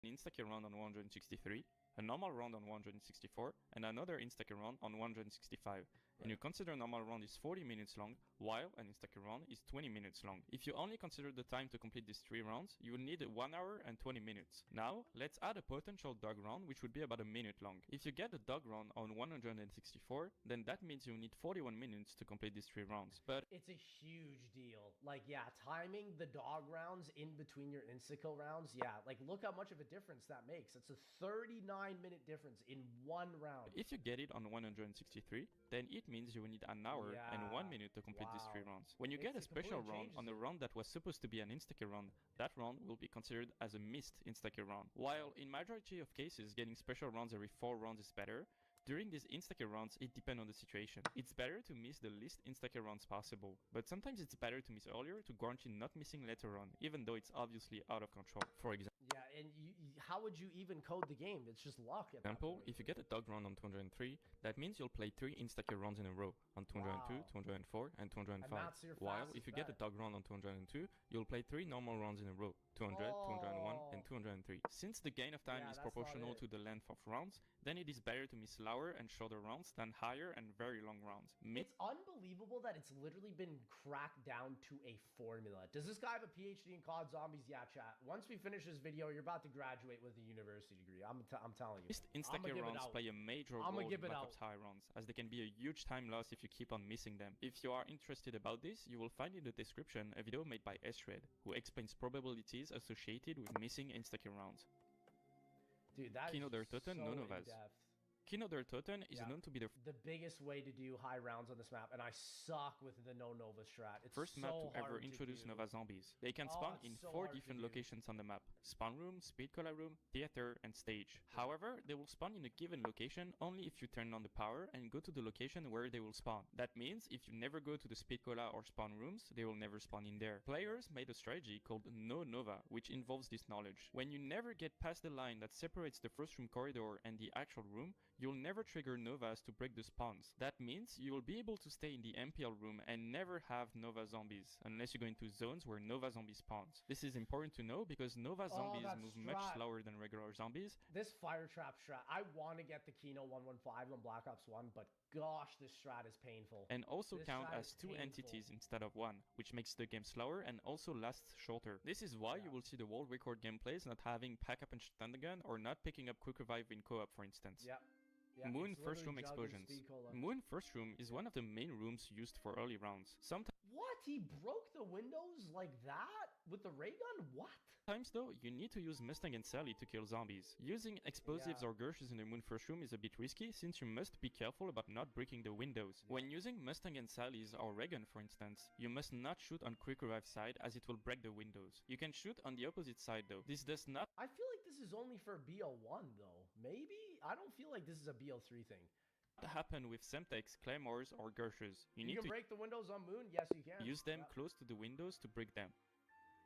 an insta-kill round on 163, a normal round on 164, and another insta-kill round on 165. And you consider a normal round is 40 minutes long, while an insta-kill round is 20 minutes long. If you only consider the time to complete these 3 rounds, you will need 1 hour and 20 minutes. Now, let's add a potential dog round, which would be about a minute long. If you get a dog round on 164, then that means you need 41 minutes to complete these 3 rounds. But it's a huge deal. Like, yeah, timing the dog rounds in between your insta-kill rounds, yeah, like look how much of a difference that makes. It's a 39-minute difference in 1 round. If you get it on 163, then it means you will need an hour and 1 minute to complete these 3 rounds. When you get a special round on a round that was supposed to be an insta-kill round, that round will be considered as a missed insta-kill round. While in majority of cases getting special rounds every 4 rounds is better, during these insta-kill rounds, it depends on the situation. It's better to miss the least insta-kill rounds possible, but sometimes it's better to miss earlier to guarantee not missing later on, even though it's obviously out of control. For example, yeah, and how would you even code the game? It's just luck at that point. If you get a dog round on 203, that means you'll play 3 insta-kill rounds in a row on 202, 204, and 205. While if you get a dog round on 202, you'll play 3 normal rounds in a row, 200, 201, and 203. Since the gain of time is proportional to the length of rounds, then it is better to miss lower and shorter rounds than higher and very long rounds. It's unbelievable that it's literally been cracked down to a formula. Does this guy have a PhD in COD Zombies? Yeah, chat. Once we finish this video, you're about to graduate with a university degree. I'm telling you. Insta-kill rounds play a major role in Black Ops high rounds, as they can be a huge time loss if you keep on missing them. If you are interested about this, you will find in the description a video made by S-Red, who explains probabilities associated with missing insta-kill rounds. Dude, that's so in-depth. Kino der Toten is known to be the biggest way to do high rounds on this map, and I suck with the no Nova strat. It's first map to ever introduce Nova zombies. They can spawn in 4 different locations on the map: spawn room, speed cola room, theater, and stage. However, they will spawn in a given location only if you turn on the power and go to the location where they will spawn. That means if you never go to the speed cola or spawn rooms, they will never spawn in there. Players made a strategy called No Nova, which involves this knowledge. When you never get past the line that separates the first room corridor and the actual room, you'll never trigger Novas to break the spawns. That means you will be able to stay in the MPL room and never have Nova zombies, unless you go into zones where Nova zombie spawns. This is important to know because Nova zombies move much slower than regular zombies. This fire trap strat, I want to get the Kino 115 on Black Ops 1, but gosh, this strat is painful. And also count as 2 entities instead of 1, which makes the game slower and also lasts shorter. This is why you will see the world record gameplays not having pack up and stun the gun or not picking up quick revive in co-op, for instance. Yeah, Moon first room explosions. Moon first room is one of the main rooms used for early rounds. Sometimes what? He broke the windows like that? With the ray gun? What? Sometimes though, you need to use Mustang and Sally to kill zombies. Using explosives or Gershes in the Moon first room is a bit risky since you must be careful about not breaking the windows. When using Mustang and Sally's or ray gun for instance, you must not shoot on quick revive side as it will break the windows. You can shoot on the opposite side though. This does not... I feel like this is only for BL1 though. Maybe? I don't feel like this is a BL3 thing. Happen with Semtex, Claymores, or Gershes. You can break the windows on Moon? Yes, you can. Use them close to the windows to break them.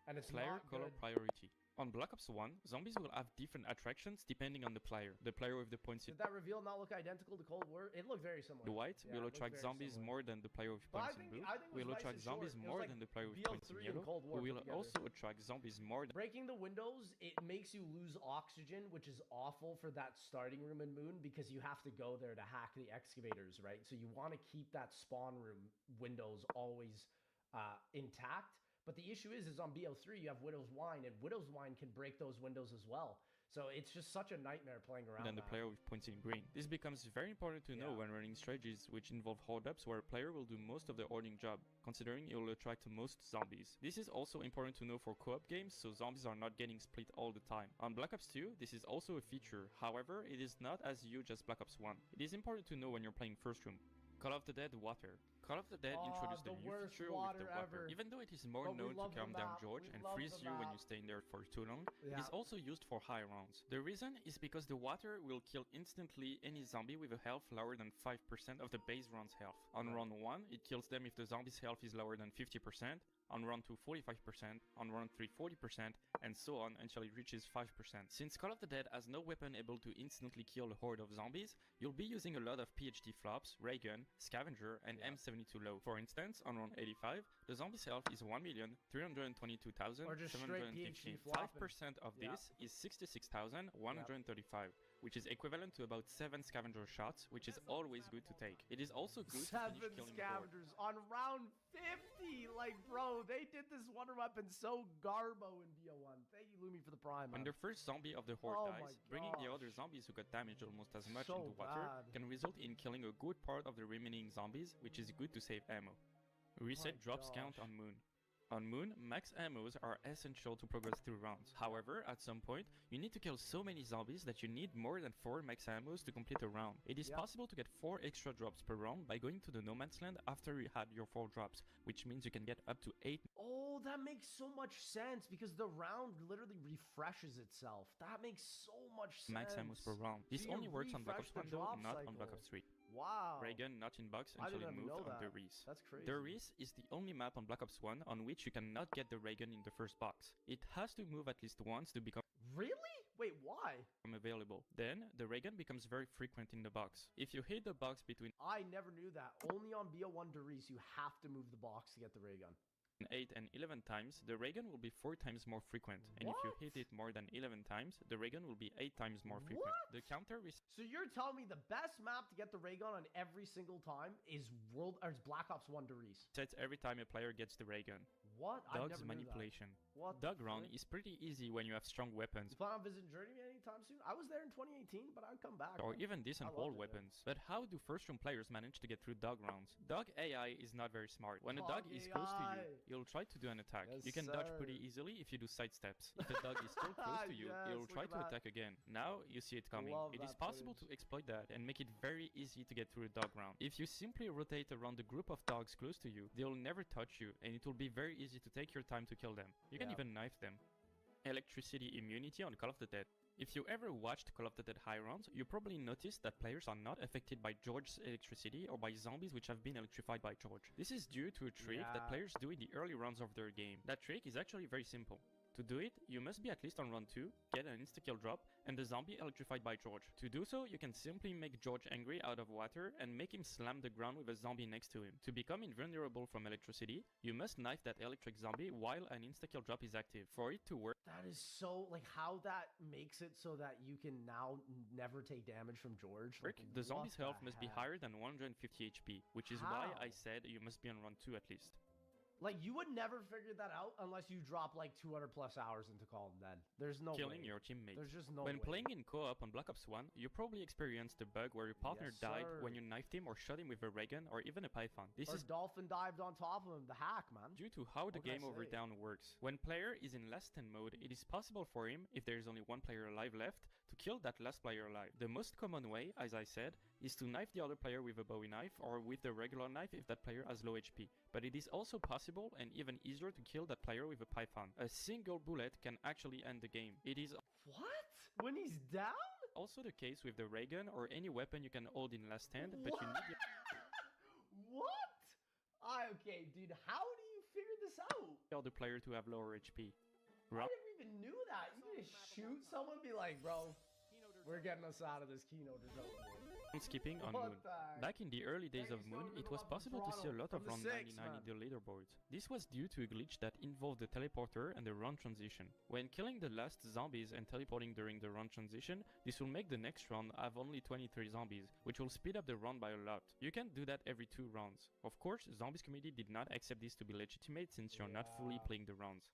And it's player color priority. On Black Ops 1, zombies will have different attractions depending on the player. The player with the points... Did that reveal not look identical to Cold War? It looked very similar. The white will attract zombies more than the player with points in blue. Will attract zombies more than the player with points in yellow. Who will also attract zombies more than... Breaking the windows, it makes you lose oxygen, which is awful for that starting room in Moon because you have to go there to hack the excavators, right? So you want to keep that spawn room windows always intact. But the issue is on BO3, you have Widow's Wine, and Widow's Wine can break those windows as well. So it's just such a nightmare playing around. Than the player with points in green. This becomes very important to know when running strategies which involve hold-ups where a player will do most of the hoarding job, considering it will attract most zombies. This is also important to know for co-op games, so zombies are not getting split all the time. On Black Ops 2, this is also a feature, however, it is not as huge as Black Ops 1. It is important to know when you're playing first room. Call of the Dead Water. Call of the Dead introduced a new feature with the water. Even though it is more known to calm down George and freeze you when you stay in there for too long, it is also used for high rounds. The reason is because the water will kill instantly any zombie with a health lower than 5% of the base round's health. On round 1, it kills them if the zombie's health is lower than 50%, on round 2 45%, on round 3 40%, and so on until it reaches 5%. Since Call of the Dead has no weapon able to instantly kill a horde of zombies, you'll be using a lot of PhD flops, ray gun, scavenger, and M7 72 low. For instance, on round 85, the zombie's health is 1,322,715. Or just straight PhD flopping. 5% of this is 66,135, which is equivalent to about 7 scavenger shots, which is always good to take. It is also good to finish 7 killing the board. scavengers on round 50. Like, bro, they did this wonder weapon so garbo in BO1. Thank you, Lumi, for the prime. When the first zombie of the horde Oh dies, my bringing the gosh. other zombies who got damaged almost as much So into water bad. can result in killing a good part of the remaining zombies, which is good to save ammo. Reset drops count gosh. on Moon. On Moon, max ammos are essential to progress through rounds. However, at some point, you need to kill so many zombies that you need more than 4 max ammos to complete a round. It is possible to get 4 extra drops per round by going to the no man's land after you had your 4 drops, which means you can get up to 8. Oh, that makes so much sense because the round literally refreshes itself. That makes so much sense. Max ammos per round. This So you only works on Black Ops refresh 1 the though, drop not on Black cycle. Ops 3. Wow. Ray gun not in box I until didn't it even moved know on that. the Reese. That's crazy. The Reese is the only map on Black Ops 1 on which you cannot get the ray gun in the first box. It has to move at least once to become Really? Wait, why? available. Then, the ray gun becomes very frequent in the box. If you hit the box between I never knew that. Only on BO1 Derice you have to move the box to get the ray gun. 8 and 11 times, the ray gun will be 4 times more frequent. And if you What? hit it more than 11 times, the ray gun will be 8 times more frequent. What? The counter So you're telling me the best map to get the ray gun on every single time is Black Ops 1 Derice? resets every time a player gets the ray gun. What? I Dog's never knew that. manipulation. What? Dog the round frick? is pretty easy when you have strong weapons, You plan on visiting Journey anytime soon? I was there in 2018, but I'd come back. or man. even decent I loved wall it, weapons. But how do first round players manage to get through dog rounds? Dog AI is not very smart. When a dog Dog is close to AI. you, you'll try to do an attack. Yes, You can dodge pretty sir. easily if you do side steps. If a dog is still close to you, Yes, it'll look try at to that. attack again. Now you see it coming. Love It is that possible footage. to exploit that and make it very easy to get through a dog round. If you simply rotate around a group of dogs close to you, they'll never touch you, and it will be very easy to take your time to kill them. You can Yeah. even knife them. Electricity immunity on Call of the Dead. If you ever watched Call of the Dead high rounds, you probably noticed that players are not affected by George's electricity or by zombies which have been electrified by George. This is due to a trick that Yeah. players do in the early rounds of their game. That trick is actually very simple. To do it, you must be at least on round 2, get an insta-kill drop, and the zombie electrified by George. To do so, you can simply make George angry out of water and make him slam the ground with a zombie next to him. To become invulnerable from electricity, you must knife that electric zombie while an insta-kill drop is active. For it to work, That is so, like, how that makes it so that you can now never take damage from George. Like, the zombie's what health the must be heck? higher than 150 HP, which is why I How? said you must be on round 2 at least. Like, you would never figure that out unless you drop, like, 200 plus hours into Calm then. There's no Killing way. your teammate. There's just no When way. playing in co-op on Black Ops 1, you probably experienced the bug where your partner Yes, died sir. when you knifed him or shot him with a ray gun or even a python. This Or is Dolphin dived on top of him. The hack, man. due to how the What can I game over say? down works. When player is in last stand mode, it is possible for him, if there is only one player alive left, to kill that last player alive. The most common way, as I said, is to knife the other player with a bowie knife or with the regular knife if that player has low HP. But it is also possible and even easier to kill that player with a python. A single bullet can actually end the game. It is What? When he's down? also the case with the ray gun or any weapon you can hold in last stand, but you need What? Okay, dude, how do you figure this out? the other player to have lower HP. I never even knew that. You can just shoot someone and be like, bro, we're getting us out of this keynote or something. Round skipping on What Moon. the heck? Back in the early days of Moon, it was possible to see a lot of From the round six, 99 in man. the leaderboards. This was due to a glitch that involved the teleporter and the round transition. When killing the last zombies and teleporting during the round transition, this will make the next round have only 23 zombies, which will speed up the round by a lot. You can do that every 2 rounds. Of course, Zombies community did not accept this to be legitimate since you're not fully Yeah. playing the rounds.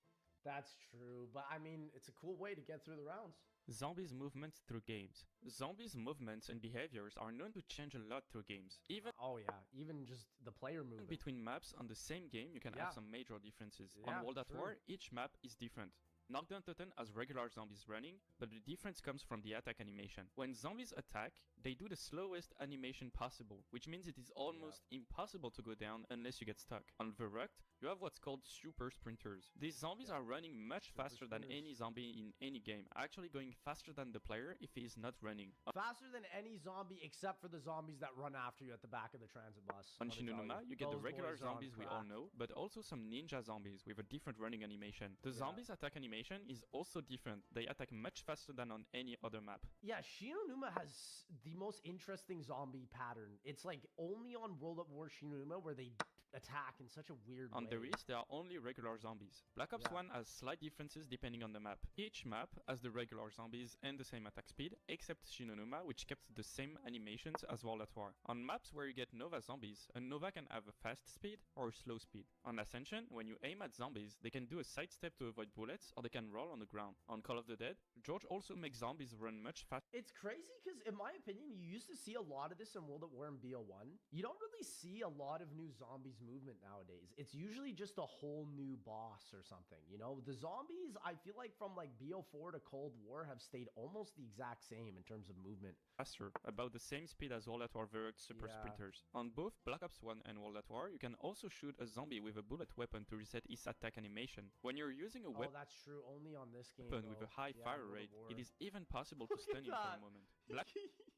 That's true, but I mean, it's a cool way to get through the rounds. Zombies' movements through games. Zombies' movements and behaviors are known to change a lot through games. Even Oh yeah, even just the player movement. between maps on the same game, you can Yeah. have some major differences. Yeah, On World at true. War, each map is different. Knockdown Totem has regular zombies running, but the difference comes from the attack animation. When zombies attack, they do the slowest animation possible, which means it is almost impossible to go down unless you get stuck. On Verruct, you have what's called super sprinters. These zombies are running much Super faster than sprinters. any zombie in any game, actually going faster than the player if he is not running. Faster than any zombie except for the zombies that run after you at the back of the transit bus. On let me tell Shinonoma, you get the Those regular boys are on zombies we all crack. know, but also some ninja zombies with a different running animation. The Yeah. zombies attack animation animation is also different. They attack much faster than on any other map. Yeah, Shinonuma has the most interesting zombie pattern. It's like only on World at War Shinonuma where they attack in such a weird way. On the East, there are only regular zombies. Black Ops 1 has slight differences depending on the map. Each map has the regular zombies and the same attack speed, except Shinonuma, which kept the same animations as World at War. On maps where you get Nova zombies, a Nova can have a fast speed or a slow speed. On Ascension, when you aim at zombies, they can do a sidestep to avoid bullets, or they can roll on the ground. On Call of the Dead, George also makes zombies run much faster. It's crazy because, in my opinion, you used to see a lot of this in World at War and BO1. You don't really see a lot of new zombies movement nowadays. It's usually just a whole new boss or something, you know? The zombies, I feel like from like BO4 to Cold War have stayed almost the exact same in terms of movement. Faster, about the same speed as World at War Verrückt super sprinters. On both Black Ops 1 and World at War, you can also shoot a zombie with a bullet weapon to reset its attack animation. When you're using a weapon that's true, only on this game with a high fire rate, it is even possible to stun him for a moment.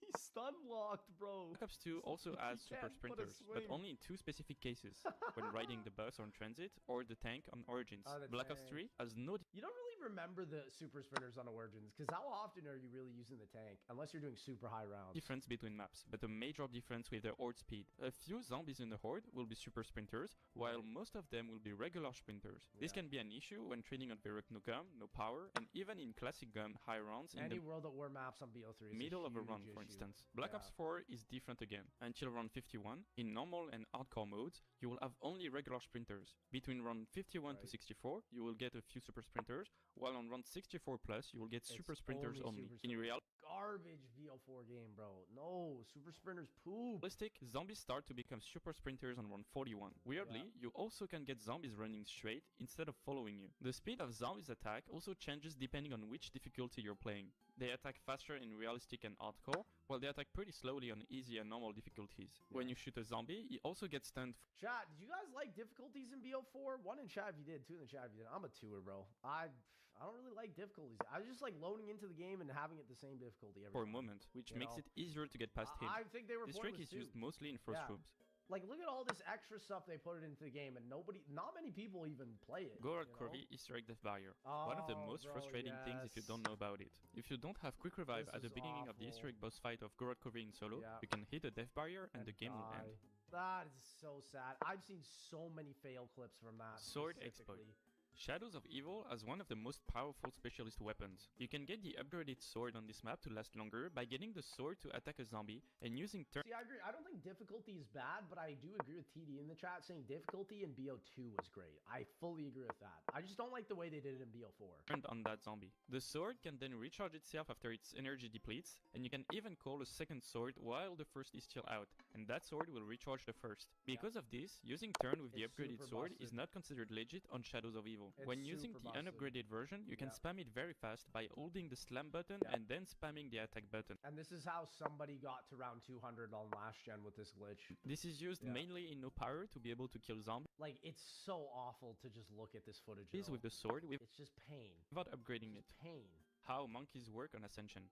He's stun locked, bro. Black Ops 2 also adds super sprinters, but only in two specific cases, when riding the bus on transit or the tank on Origins. Black Ops 3 has no... You don't really remember the super sprinters on Origins, because how often are you really using the tank, unless you're doing super high rounds? Difference between maps, but a major difference with the horde speed. A few zombies in the horde will be super sprinters, while most of them will be regular sprinters. This can be an issue when trading on Verrückt no gun, no power, and even in classic gun high rounds in the World at War maps on BO3 is middle of a run, for instance. Black Ops 4 is different again. Until round 51, in normal and hardcore modes, you will have only regular sprinters. Between round 51 to 64, you will get a few super sprinters, while on round 64 plus, you will get super sprinters only. In real garbage BO4 game, bro. No, super sprinters poop. Realistic, zombies start to become super sprinters on round 41. Weirdly, you also can get zombies running straight instead of following you. The speed of zombies attack also changes depending on which difficulty you're playing. They attack faster in realistic and hardcore, while they attack pretty slowly on easy and normal difficulties. When you shoot a zombie, he also gets stunned. Chat, did you guys like difficulties in BO4? 1 in chat if you did, 2 in the chat if you did. I'm a 2er, bro. I don't really like difficulties. I was just like loading into the game and having it the same difficulty every for a moment, which makes it easier to get past him. I think they were this trick is used mostly in first rooms. Like, look at all this extra stuff they put into the game, and not many people even play it. Go at Curvy Easter egg death barrier. One of the most frustrating things if you don't know about it. If you don't have quick revive at the beginning of the Easter egg boss fight of Gorod Curvy in solo, you can hit a death barrier and the game will end. That is so sad. I've seen so many fail clips from that. Sword exploit. Shadows of Evil has one of the most powerful specialist weapons. You can get the upgraded sword on this map to last longer by getting the sword to attack a zombie and using See, I agree. I don't think difficulty is bad, but I do agree with TD in the chat saying difficulty in BO2 was great. I fully agree with that. I just don't like the way they did it in BO4. Turned on that zombie. The sword can then recharge itself after its energy depletes, and you can even call a second sword while the first is still out, and that sword will recharge the first. Because of this, using turn with the upgraded sword is not considered legit on Shadows of Evil. When using the unupgraded version, you can spam it very fast by holding the slam button and then spamming the attack button. And this is how somebody got to round 200 on last gen with this glitch. This is used mainly in no power to be able to kill zombies. Like, it's so awful to just look at this footage. With the sword, it's just pain. Without upgrading it. Pain. How monkeys work on Ascension.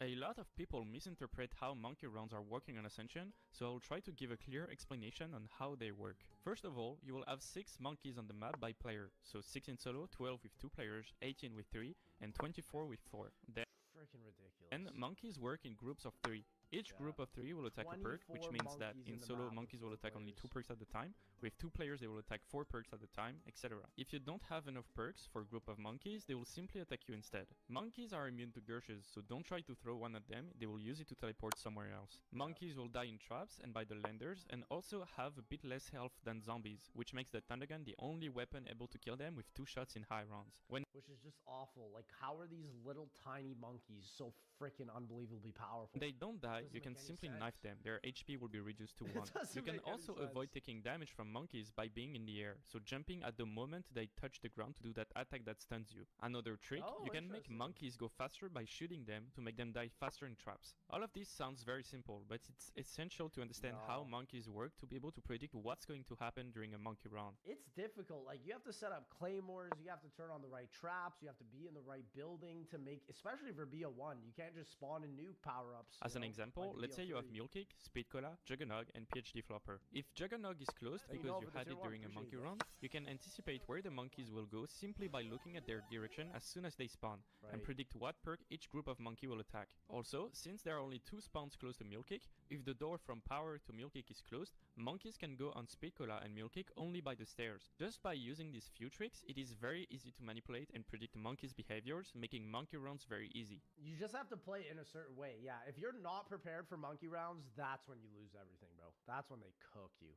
A lot of people misinterpret how monkey rounds are working on Ascension, so I'll try to give a clear explanation on how they work. First of all, you will have 6 monkeys on the map by player, so 6 in solo, 12 with 2 players, 18 with 3, and 24 with 4. Then freaking ridiculous. And monkeys work in groups of 3. Each group of 3 will attack a perk, which means that in solo monkeys will attack only 2 perks at a time, with 2 players they will attack 4 perks at a time, etc. If you don't have enough perks for a group of monkeys, they will simply attack you instead. Monkeys are immune to Gershes, so don't try to throw one at them, they will use it to teleport somewhere else. Monkeys will die in traps and by the landers, and also have a bit less health than zombies, which makes the Thundergun the only weapon able to kill them with 2 shots in high rounds. Which is just awful. Like, how are these little tiny monkeys so freaking unbelievably powerful? They don't die, you can simply knife them. Their HP will be reduced to 1. You can also avoid taking damage from monkeys by being in the air, so jumping at the moment they touch the ground to do that attack that stuns you. Another trick, you can make monkeys go faster by shooting them to make them die faster in traps. All of this sounds very simple, but it's essential to understand how monkeys work to be able to predict what's going to happen during a monkey round. It's difficult. Like, you have to set up claymores, you have to turn on the right traps, you have to be in the right building to make, especially for BO1, you can't just spawn in nuke power-ups. As an example, example, Like let's say you have BO3. Mule Kick, Speed Cola, Juggernog, and PhD Flopper. If Juggernog is closed Hey, because no, you but had the it tier one, during a monkey appreciate run, you can anticipate where the monkeys will go simply by looking at their direction as soon as they spawn, and Right. predict what perk each group of monkey will attack. Also, since there are only 2 spawns close to Mule Kick, if the door from Power to Mule Kick is closed, monkeys can go on Speed Cola and Mule Kick only by the stairs. Just by using these few tricks, it is very easy to manipulate and predict monkeys' behaviors, making monkey runs very easy. You just have to play it in a certain way. Yeah, if you're not prepared for monkey rounds, that's when you lose everything, bro. That's when they cook you.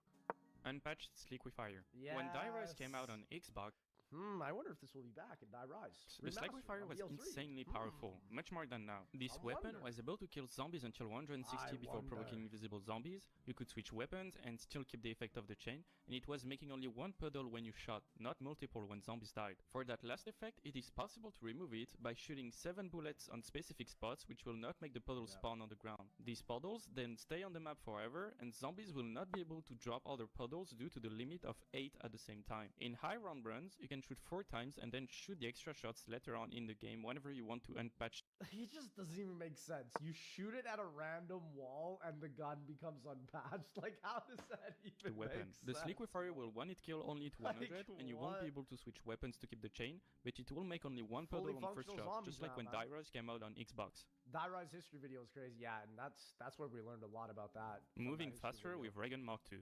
Unpatched Liquifier. Yes. When Die Rise came out on Xbox, I wonder if this will be back in Die Rise. the Remastered Liquifier on was BO3. insanely powerful, much more than now. This I weapon wonder. was able to kill zombies until 160 I before provoking wonder. invisible zombies. You could switch weapons and still keep the effect of the chain, and it was making only one puddle when you shot, not multiple when zombies died. For that last effect, it is possible to remove it by shooting 7 bullets on specific spots, which will not make the puddle spawn on the ground. These puddles then stay on the map forever, and zombies will not be able to drop other puddles due to the limit of 8 at the same time. In high round runs, you can shoot 4 times and then shoot the extra shots later on in the game whenever you want to unpatch It just doesn't even make sense. You shoot it at a random wall and the gun becomes unpatched. Like, how does that even the weapon. make The sense? Liquifier will one-hit kill only to 100, and you won't be able to switch weapons to keep the chain, but it will make only one Fully puddle on first functional shot, zombies just like now, when man. Die Rise came out on Xbox. Die Rise history video is crazy. Yeah, and that's where we learned a lot about that. from Moving that history faster video. with Reagan Mark II.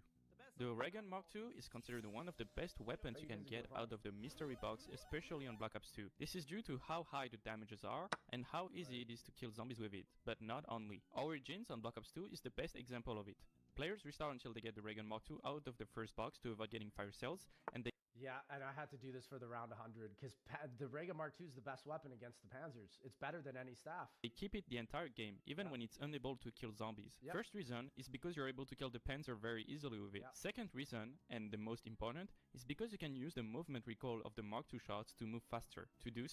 The Reagan Mark II is considered one of the best weapons you can get out of the mystery box, especially on Black Ops 2. This is due to how high the damages are and how easy it is to kill zombies with it, but not only. Origins on Black Ops 2 is the best example of it. Players restart until they get the Reagan Mark II out of the first box to avoid getting fire cells, and they Yeah, and I had to do this for the round 100 because the Reagan Mark II is the best weapon against the Panzers. It's better than any staff. keep it the entire game, even when it's unable to kill zombies. Yep. First reason is because you're able to kill the Panzer very easily with it. Yep. Second reason, and the most important, is because you can use the movement recall of the Mark II shots to move faster. To do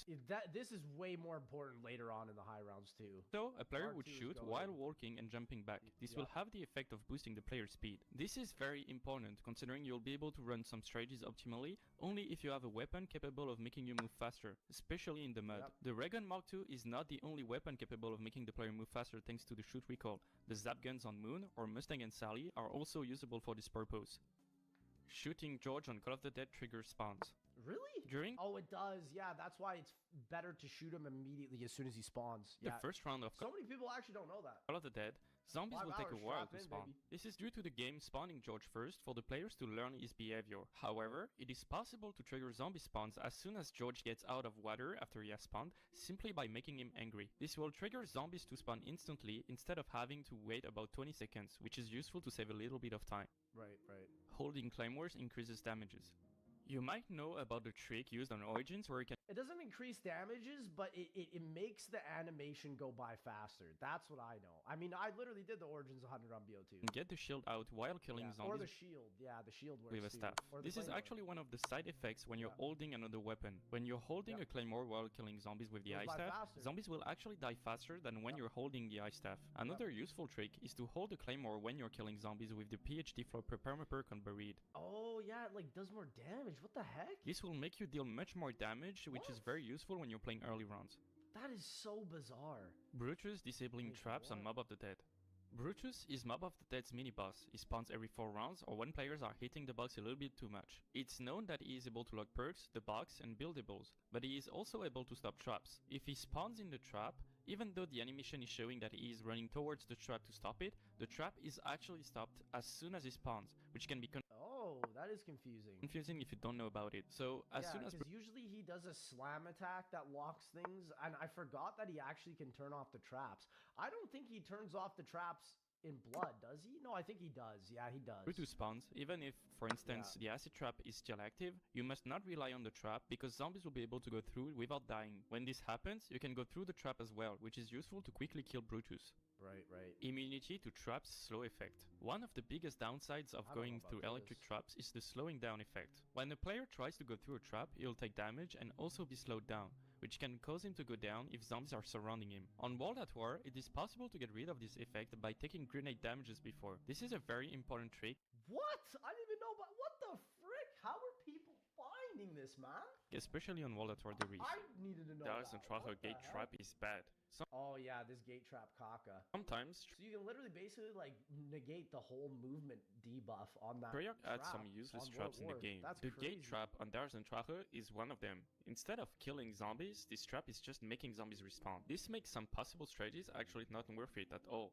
This is way more important later on in the high rounds too. so, a player Mark would II is shoot goated. while walking and jumping back. This will have the effect of boosting the player's speed. This is very important, considering you'll be able to run some strategies optimally only if you have a weapon capable of making you move faster, especially in the mud. Yep. The Reagan Mark II is not the only weapon capable of making the player move faster thanks to the shoot recall. The Zap guns on Moon or Mustang and Sally are also usable for this purpose. Shooting George on Call of the Dead triggers spawns. Really? During Oh, it does. Yeah, that's why it's better to shoot him immediately as soon as he spawns. the Yeah. first round of So many people actually don't know that. Call of the Dead, zombies 5 will take a hours, while strap to in, spawn. baby. This is due to the game spawning George first for the players to learn his behavior. However, it is possible to trigger zombie spawns as soon as George gets out of water after he has spawned, simply by making him angry. This will trigger zombies to spawn instantly instead of having to wait about 20 seconds, which is useful to save a little bit of time. Right, right. Holding claymores increases damages. You might know about the trick used on Origins where you can It doesn't increase damages, but it makes the animation go by faster. That's what I know. I mean, I literally did the Origins 100 on BO2. get the shield out while killing Yeah, or the zombies shield. Yeah, the shield works with a too. staff. Or the This is claymore. actually one of the side effects when you're Yeah. holding another weapon. When you're holding Yeah. a claymore while killing zombies with the Goes ice by staff, faster. zombies will actually die faster than when Yeah. you're holding the ice staff. Another useful trick is to hold the claymore when you're killing zombies with the PhD Flopper permaperk on Buried. Oh, yeah, it like does more damage. What the heck? This will make you deal much more damage, which is What? very useful when you're playing early rounds. That is so bizarre. Brutus disabling Wait, traps on what? Mob of the Dead. Brutus is Mob of the Dead's mini-boss. He spawns every 4 rounds or when players are hitting the box a little bit too much. It's known that he is able to lock perks, the box and buildables, but he is also able to stop traps. If he spawns in the trap, even though the animation is showing that he is running towards the trap to stop it, the trap is actually stopped as soon as he spawns, which can be Oh, that is confusing. confusing if you don't know about it. So as soon as because usually he does a slam attack that locks things, and I forgot that he actually can turn off the traps. I don't think he turns off the traps in blood, does he? No, I think he does. Yeah, he does. Brutus spawns, even if, for instance, the acid trap is still active, you must not rely on the trap because zombies will be able to go through it without dying. When this happens, you can go through the trap as well, which is useful to quickly kill Brutus. Right, right. Immunity to traps slow effect. One of the biggest downsides of I don't going know about through electric this. traps is the slowing down effect. When a player tries to go through a trap, he'll take damage and also be slowed down, which can cause him to go down if zombies are surrounding him. On World at War, it is possible to get rid of this effect by taking grenade damages before. This is a very important trick What? I didn't even know about what the frick? How are people finding meaning this, man. especially on Wallet or the Reef. I needed to know Darius that. and Traveler What the Gate hell? Trap is bad. Oh yeah, this gate trap caca. Sometimes So you can literally basically like negate the whole movement debuff on that Treyarch adds trap some useless on traps in the World War. game. That's The crazy. Gate Trap on Darius and Traveler is one of them. Instead of killing zombies, this trap is just making zombies respawn. This makes some possible strategies actually not worth it at all.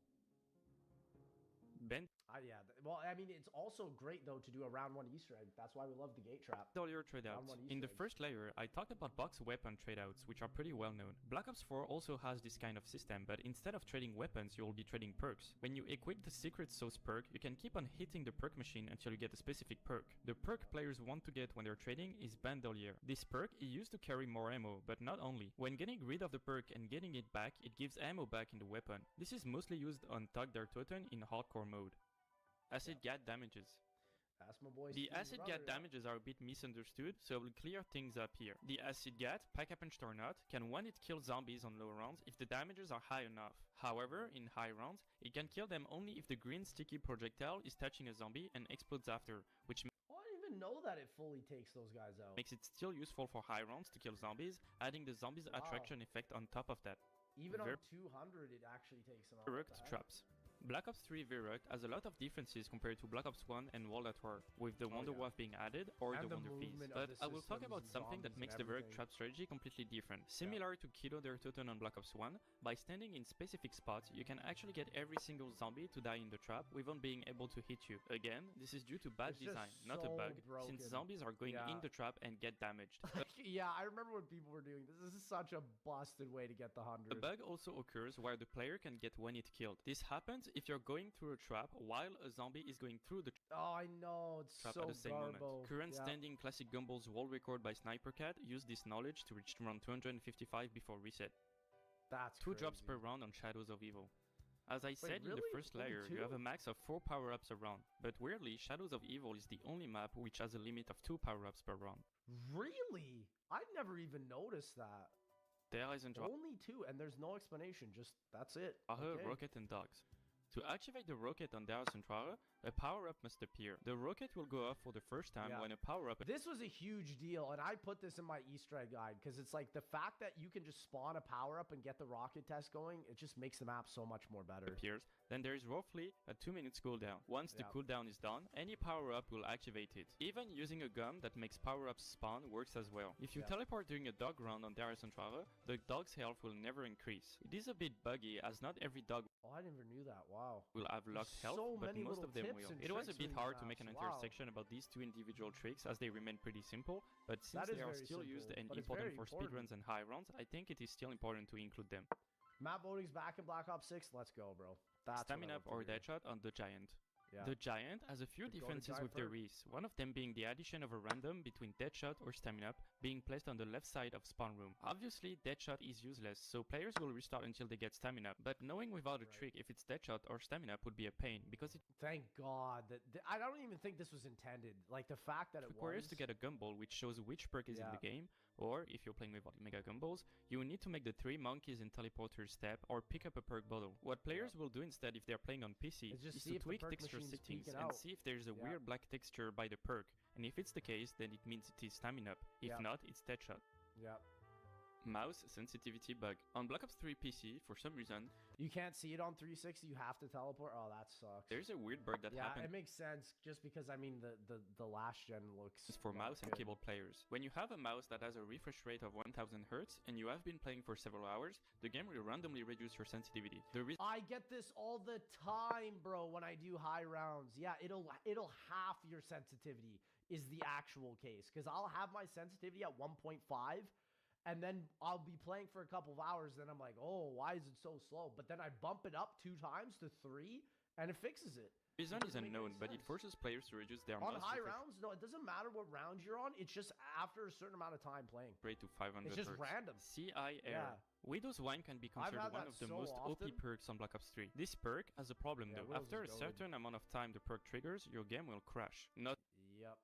Yeah. Well, I mean, it's also great though to do a round 1 Easter egg. That's why we love the gate trap. Earlier tradeouts. In the first layer, I talked about box weapon tradeouts, which are pretty well known. Black Ops 4 also has this kind of system, but instead of trading weapons, you will be trading perks. When you equip the Secret Sauce perk, you can keep on hitting the perk machine until you get a specific perk. The perk players want to get when they're trading is Bandolier. This perk is used to carry more ammo, but not only. When getting rid of the perk and getting it back, it gives ammo back in the weapon. This is mostly used on Tag der Toten in hardcore mode. Acid Gat damages. That's my boy. The Acid Gat damages are a bit misunderstood, so we'll clear things up here. The Acid Gat, Pack-a-Punch or not, can one-hit kill zombies on low rounds if the damages are high enough. However, in high rounds, it can kill them only if the green sticky projectile is touching a zombie and explodes after, which I didn't even know that it fully takes those guys out. makes it still useful for high rounds to kill zombies, adding the zombies attraction effect on top of that. Even on 200, it actually takes them out. Verruckt traps. Black Ops 3 Verruckt has a lot of differences compared to Black Ops 1 and World at War, with the Wonder Wolf being added or And the the Wonder Feast. movement of But the I will talk systems about and something that zombies makes and the Verruckt everything. trap strategy completely different. Similar to Kilo der Toten on Black Ops 1, by standing in specific spots, you can actually get every single zombie to die in the trap without being able to hit you. Again, this is due to bad It's just design, not a so bug, broken. since zombies are going in the trap and get damaged. Yeah, I remember when people were doing this. This is such a busted way to get the 100. A bug also occurs where the player can get one hit killed. This happens if you're going through a trap while a zombie is going through the Oh, I know. It's trap so at the same moment. garbo. Current Yeah. standing Classic Gumball's world record by Sniper Cat used this knowledge to reach around 255 before reset. That's 2 drops crazy. per round on Shadows of Evil. As I said in really? the first Only layer, you 2? have a max of 4 power-ups a round, but weirdly, Shadows of Evil is the only map which has a limit of 2 power-ups per round. Really? I'd never even noticed that. There isn't Only 2, and there's no explanation. Just that's it. Okay. Rocket and Dogs. To activate the rocket on Darius and Traveler, a power-up must appear. The rocket will go off for the first time when a power-up... This was a huge deal, and I put this in my Easter egg guide, because it's like the fact that you can just spawn a power-up and get the rocket test going, it just makes the map so much more better. appears, then there is roughly a 2 minutes cooldown. Once the cooldown is done, any power-up will activate it. Even using a gum that makes power-ups spawn works as well. If you teleport during a dog round on Darius and Traveler, the dog's health will never increase. It is a bit buggy as not every dog Oh, I never knew that. Wow. will have locked health, so but many most little of them tips will. and It was a tricks bit in hard these to make an maps. entire Wow. section about these 2 individual tricks as they remain pretty simple, but since That is they are very still used simple, and but it's important very for important. speedruns and high rounds, I think it is still important to include them. Map voting's back in Black Ops 6. Let's go, bro. That's Stamina up or Deadshot on the Giant. Yeah. The Giant has a few Go to differences Giant with the first. Reese, one of them being the addition of a random between Deadshot or Stamina Up being placed on the left side of spawn room. Obviously, Deadshot is useless, so players will restart until they get Stamina Up, but knowing without a trick if it's Deadshot or Stamina Up would be a pain, because it Thank God that I don't even think this was intended. Like the fact that it requires was to get a gumball which shows which perk is in the game, or if you're playing with Mega Gumballs, you will need to make the 3 monkeys and teleporters step or pick up a perk bottle. What players will do instead if they're playing on PC Is just is see to if the tweak perk texture machine's settings peeking and out. see if there's a weird black texture by the perk, and if it's the case, then it means it is Stamina Up. If not, it's Deadshot. Yeah. Mouse sensitivity bug. On Black Ops 3 PC, for some reason, You can't see it on 360. You have to teleport. Oh, that sucks. there's a weird bug that Yeah, happens it makes sense just because I mean the last gen looks for not mouse and good. keyboard players. When you have a mouse that has a refresh rate of 1000 Hz and you have been playing for several hours, the game will randomly reduce your sensitivity. The reason I get this all the time, bro, when I do high rounds. Yeah, it'll half your sensitivity is the actual case, because I'll have my sensitivity at 1.5, and then I'll be playing for a couple of hours, then I'm like, oh, why is it so slow? But then I bump it up 2 times to 3, and it fixes it. reason is doesn't make unknown, any but it sense. forces players to reduce their On mouse high refresh rounds, no, it doesn't matter what round you're on. It's just after a certain amount of time playing. rate to 500 It's just Hz. random. CI Yeah. Error. Widow's Wine can be I've considered had one that of the so most OP often. perks on Black Ops 3. This perk has a problem Yeah, though. Widow's After a is goated. certain amount of time the perk triggers, your game will crash. Not Yep.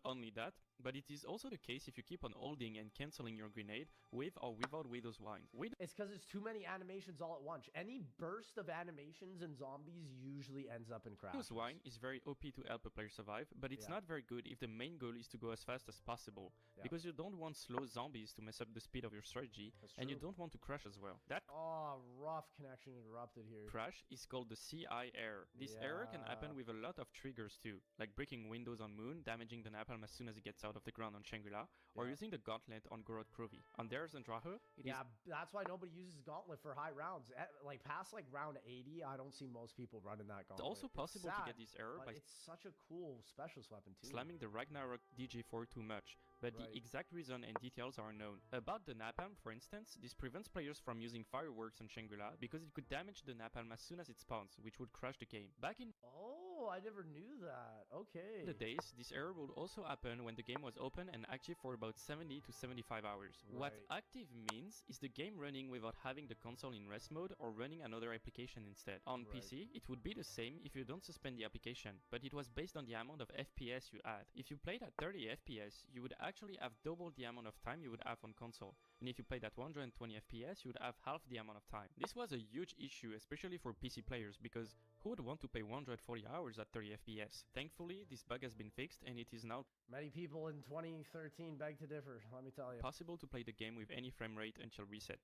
only that, But it is also the case if you keep on holding and cancelling your grenade with or without Widow's Wine. It's because it's too many animations all at once. Any burst of animations in zombies usually ends up in crashes. Widow's Wine is very OP to help a player survive, but it's not very good if the main goal is to go as fast as possible, because you don't want slow zombies to mess up the speed of your strategy, and you don't want to crash as well. That rough connection interrupted here. Crash is called the CI error. This error can happen with a lot of triggers too, like breaking windows on Moon, damaging the napalm as soon as it gets out of the ground on Shangri-La, or using the gauntlet on Gorod Krovi. On Dares and Draho, that's why nobody uses gauntlet for high rounds. Like past like round 80, I don't see most people running that gauntlet. It's also possible to get this error by it's such a cool specialist weapon too. Slamming the Ragnarok DG4 too much, but the exact reason and details are unknown. About the napalm, for instance, this prevents players from using fireworks on Shangri-La because it could damage the napalm as soon as it spawns, which would crash the game. Back in I never knew that. Okay. the days, this error would also happen when the game was open and active for about 70 to 75 hours. What active means is the game running without having the console in rest mode or running another application instead. On PC, it would be the same if you don't suspend the application, but it was based on the amount of FPS you had. If you played at 30 FPS, you would actually have double the amount of time you would have on console, and if you played at 120 FPS, you would have half the amount of time. This was a huge issue, especially for PC players, because who would want to play 140 hours at 30 FPS? Thankfully, this bug has been fixed, and it is now many people in 2013 beg to differ, let me tell you. Possible to play the game with any frame rate until reset.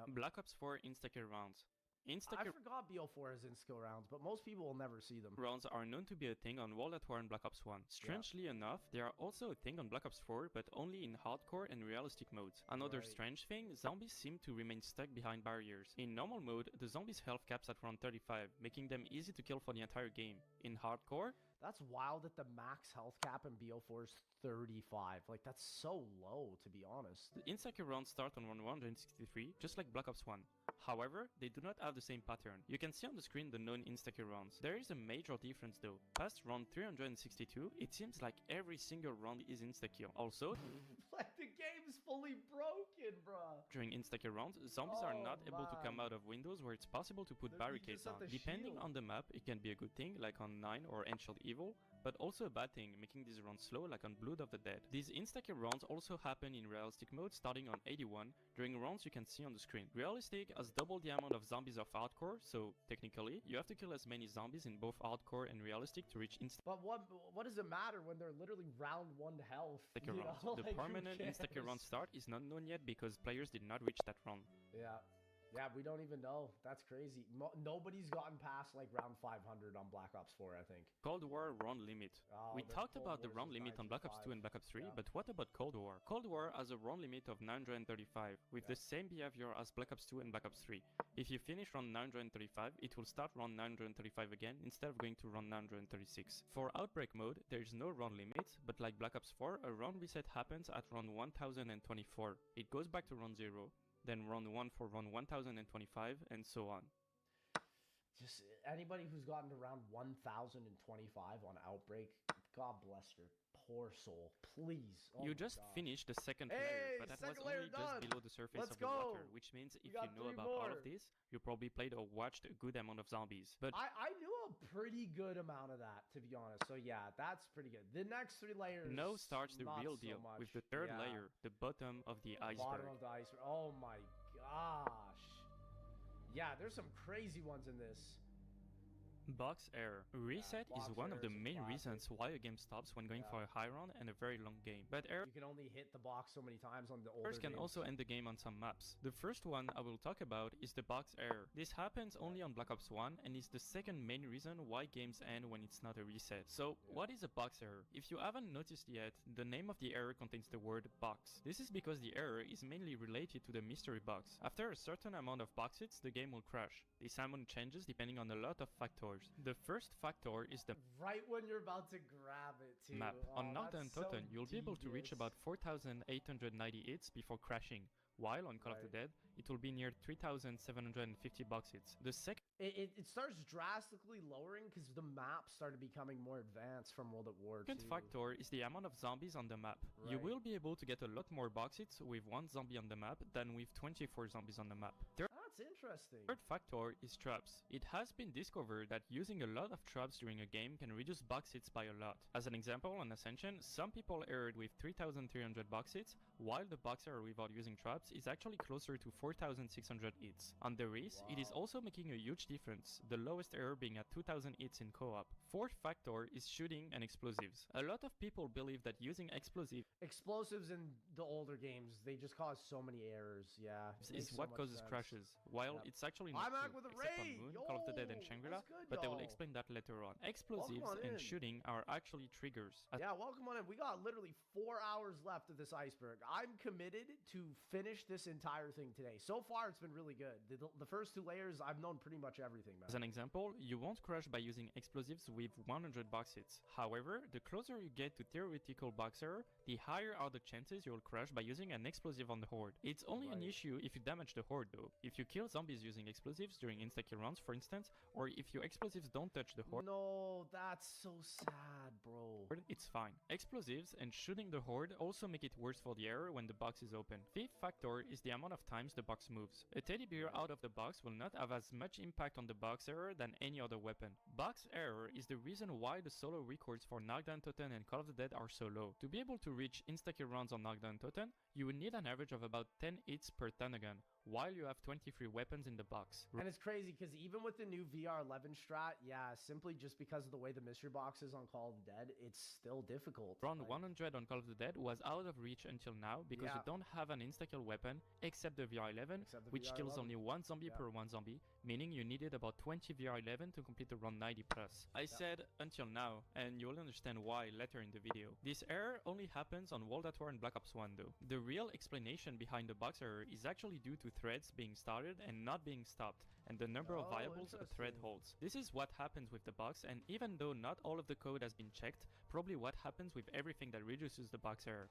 Black Ops 4 Insta-kill rounds. I forgot BO4 is insta-kill rounds, but most people will never see them. Rounds are known to be a thing on World at War and Black Ops 1. Strangely enough, they are also a thing on Black Ops 4, but only in hardcore and realistic modes. Another strange thing, zombies seem to remain stuck behind barriers. In normal mode, the zombies' health caps at round 35, making them easy to kill for the entire game. In hardcore, that's wild that the max health cap in BO4 is 35. Like, that's so low, to be honest. The insta-kill rounds start on round 163, just like Black Ops 1. However, they do not have the same pattern. You can see on the screen the known insta-kill rounds. There is a major difference though. Past round 362, it seems like every single round is insta-kill. Also, like the game's fully broken, bruh. During insta-kill rounds, zombies are not able to come out of windows where it's possible to put barricades on. Depending on the map, it can be a good thing, like on 9 or Ancient Evil, but also a bad thing, making these rounds slow like on Blood of the Dead. These insta-kill rounds also happen in realistic mode starting on 81, during rounds you can see on the screen. Realistic has double the amount of zombies of hardcore, so technically, you have to kill as many zombies in both hardcore and realistic to reach insta. But what does it matter when they're literally round 1 health? The like, permanent insta-kill round start is not known yet because players did not reach that round. Yeah, we don't even know. That's crazy. Nobody's gotten past like round 500 on Black Ops 4, I think. Cold War round limit. We talked about the round limit on Black Ops 2 and Black Ops 3, but what about Cold War? Cold War has a round limit of 935, with the same behavior as Black Ops 2 and Black Ops 3. If you finish round 935, it will start round 935 again, instead of going to round 936. For Outbreak mode, there is no round limit, but like Black Ops 4, a round reset happens at round 1024. It goes back to round 0. Then round 1 for round 1025, and so on. Just anybody who's gotten to round 1025 on Outbreak, God bless your poor soul. Please. You just finished the second layer, but that was only just below the surface of the water, which means if you know about all of this, you probably played or watched a good amount of zombies. But I knew a pretty good amount of that, to be honest. So yeah, that's pretty good. The next 3 layers. Now starts the real deal with the third layer, the bottom of the iceberg. Bottom of the iceberg. Oh my gosh. Yeah, there's some crazy ones in this. Box error. Reset is one of the main reasons why a game stops when going for a high round and a very long game. But error, you can only hit the box so many times on the older can games. also end the game on some maps. The first one I will talk about is the box error. This happens only on Black Ops 1 and is the second main reason why games end when it's not a reset. So what is a box error? If you haven't noticed yet, the name of the error contains the word box. This is because the error is mainly related to the mystery box. After a certain amount of box hits, the game will crash. This amount changes depending on a lot of factors. The first factor is the right when you're about to grab it too. Map. On Knockdown so Totten, you'll be able to reach about 4,890 hits before crashing, while on Call of the Dead, it will be near 3,750 box hits. The second it starts drastically lowering because the map started becoming more advanced from World at War 2. Second factor is the amount of zombies on the map. You will be able to get a lot more box hits with 1 zombie on the map than with 24 zombies on the map. That's That's interesting. Third factor is traps. It has been discovered that using a lot of traps during a game can reduce box hits by a lot. As an example, on Ascension, some people erred with 3,300 box hits, while the box error without using traps is actually closer to 4,600 hits. On the Reese, it is also making a huge difference, the lowest error being at 2,000 hits in co-op. Fourth factor is shooting and explosives. A lot of people believe that using explosives in the older games, they just cause so many errors. Yeah, is what causes crashes, while it's actually not true, with a except on raid. Moon, Call of the Dead and Shangri-La, but they will explain that later on. Explosives and shooting are actually triggers. Yeah, welcome on in. We got literally 4 hours left of this iceberg. I'm committed to finish this entire thing today. So far, it's been really good. The first 2 layers, I've known pretty much everything, man. As an example, you won't crash by using explosives with 100 box hits. However, the closer you get to theoretical box error, the higher are the chances you'll crash by using an explosive on the horde. It's only an issue if you damage the horde though. If you kill zombies using explosives during insta-kill rounds, for instance, or if your explosives don't touch the horde, no, that's so sad, bro. It's fine. Explosives and shooting the horde also make it worse for the error when the box is open. Fifth factor is the amount of times the box moves. A teddy bear out of the box will not have as much impact on the box error than any other weapon. Box error is the reason why the solo records for Knockdown Totem and Call of the Dead are so low. To be able to reach insta-kill rounds on Knockdown Totem, you would need an average of about 10 hits per Tanagon, while you have 23 weapons in the box. And it's crazy because even with the new VR11 strat, yeah, simply just because of the way the mystery box is on Call of the Dead, it's still difficult. Round 100 on Call of the Dead was out of reach until now because you don't have an insta-kill weapon except the VR11, which kills only 1 zombie per 1 zombie, meaning you needed about 20 VR11 to complete the round 90 plus. I said until now, and you'll understand why later in the video. This error only happens on World at War and Black Ops 1 though. The real explanation behind the box error is actually due to threads being started and not being stopped, and the number of viables a thread holds. This is what happens with the box, and even though not all of the code has been checked, probably what happens with everything that reduces the box error.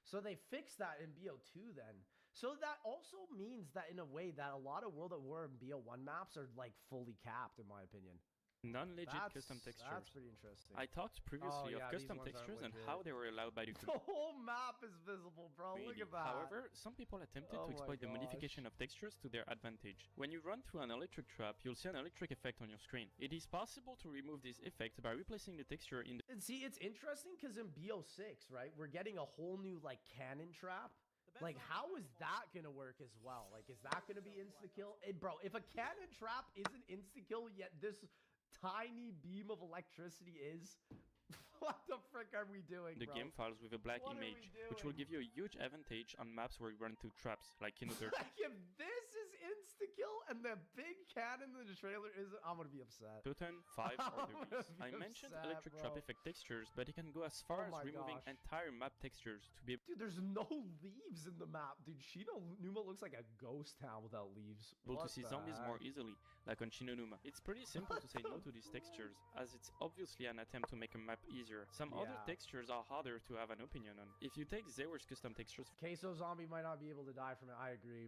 So they fixed that in BO2 then. So that also means that in a way that a lot of World at War and BO1 maps are like fully capped in my opinion. Non-legit custom textures. That's pretty interesting. I talked previously of custom textures and how they were allowed by the The whole map is visible, bro. Look at that. However, some people attempted to exploit the modification of textures to their advantage. When you run through an electric trap, you'll see an electric effect on your screen. It is possible to remove this effect by replacing the texture in the... And see, it's interesting because in BO6, right, we're getting a whole new, like, cannon trap. Like, how is that gonna work as well? Like, is that gonna be insta-kill? Bro, if a cannon trap isn't insta-kill, yet this tiny beam of electricity is... What the frick are we doing, the bro? game files with a black image, which will give you a huge advantage on maps where you run through traps, like Kino Dirt. Like, if this is insta-kill and the big cannon in the trailer isn't, I'm gonna be upset. Totem, 5, or the Reese. I mentioned electric trap effect textures, but it can go as far as removing entire map textures to be able... Dude, there's no leaves in the map. Dude, Numa looks like a ghost town without leaves. To see zombies more easily, like on Numa. It's pretty simple to say no to these textures, as it's obviously an attempt to make a map easier. Some other textures are harder to have an opinion on. If you take Zewer's custom textures... Queso Zombie might not be able to die from it, I agree.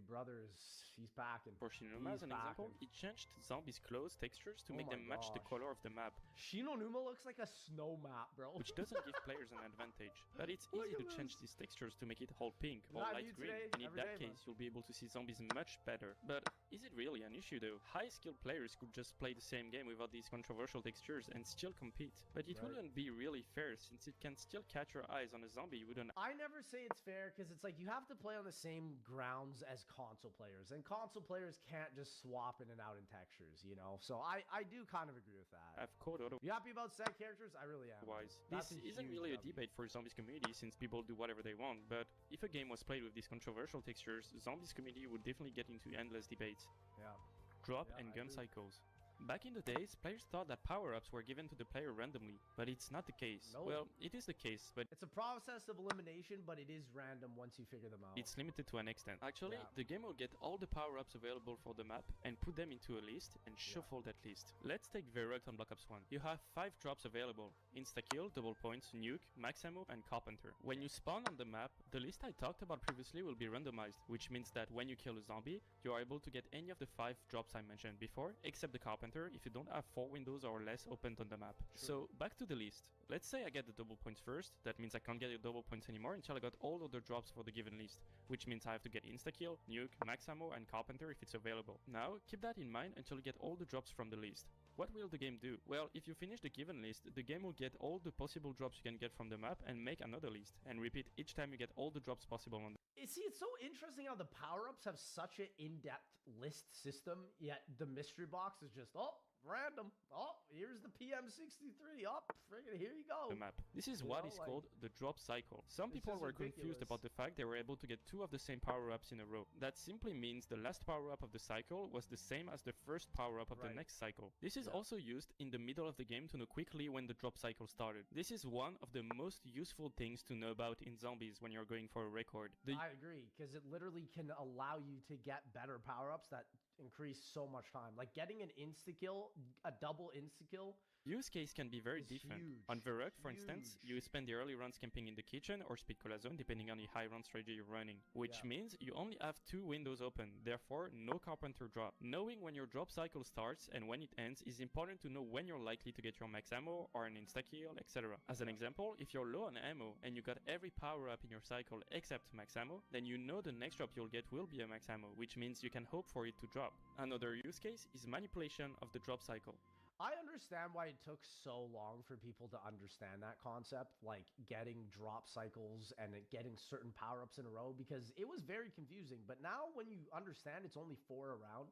He's packing. For Shinonuma as an example, he changed zombies' clothes textures to make them match the color of the map. Shinonuma looks like a snow map, bro. Which doesn't give players an advantage. But it's easy to change these textures to make it all pink or light green, and in that case you'll be able to see zombies much better. But is it really an issue though? High-skilled players could just play the same game without these controversial textures and still compete. But it wouldn't be really fair since it can still catch your eyes on a zombie you wouldn't... I never say it's fair because it's like you have to play on the same grounds as console players, and console players can't just swap in and out in textures, you know? So I do kind of agree with that. I've caught other... You happy about set characters? I really am. This isn't really a debate for zombies community since people do whatever they want, but if a game was played with these controversial textures, zombies community would definitely get into endless debates. Yeah. Drop and gun cycles. Back in the days, players thought that power-ups were given to the player randomly, but it's not the case. No. Well, it is the case, but it's a process of elimination, but it is random once you figure them out. It's limited to an extent. Actually, the game will get all the power-ups available for the map and put them into a list and shuffle that list. Let's take Verrug on Black Ops 1. You have 5 drops available: Insta-kill, double points, nuke, max ammo, and carpenter. When you spawn on the map, the list I talked about previously will be randomized, which means that when you kill a zombie, you are able to get any of the 5 drops I mentioned before, except the carpenter carpenter if you don't have 4 windows or less opened on the map. So back to the list. Let's say I get the double points first. That means I can't get the double points anymore until I got all other drops for the given list, which means I have to get insta-kill, nuke, max ammo and carpenter if it's available. Now keep that in mind until you get all the drops from the list. What will the game do? Well, if you finish the given list, the game will get all the possible drops you can get from the map and make another list, and repeat each time you get all the drops possible on the See, it's so interesting how the power-ups have such an in-depth list system, yet the mystery box is just, oh, random. Oh, here's the PM63. Oh, friggin' here you go. the map. This is what is called the drop cycle. Some people were confused about the fact they were able to get 2 of the same power-ups in a row. That simply means the last power-up of the cycle was the same as the first power-up of the next cycle. This is also used in the middle of the game to know quickly when the drop cycle started. This is one of the most useful things to know about in zombies when you're going for a record. I agree, because it literally can allow you to get better power-ups that increase so much time. Like getting an insta-kill, a double insta-kill. Use case can be very different. On the Rock, for instance, you spend the early runs camping in the kitchen or speed cola zone depending on the high run strategy you're running, which means you only have 2 windows open, therefore no carpenter drop. Knowing when your drop cycle starts and when it ends is important to know when you're likely to get your max ammo or an insta-kill, etc. As an example, if you're low on ammo and you got every power up in your cycle except max ammo, then you know the next drop you'll get will be a max ammo, which means you can hope for it to drop. Another use case is manipulation of the drop cycle. I understand why it took so long for people to understand that concept, like getting drop cycles and getting certain power-ups in a row, because it was very confusing. But now when you understand it's only 4 around,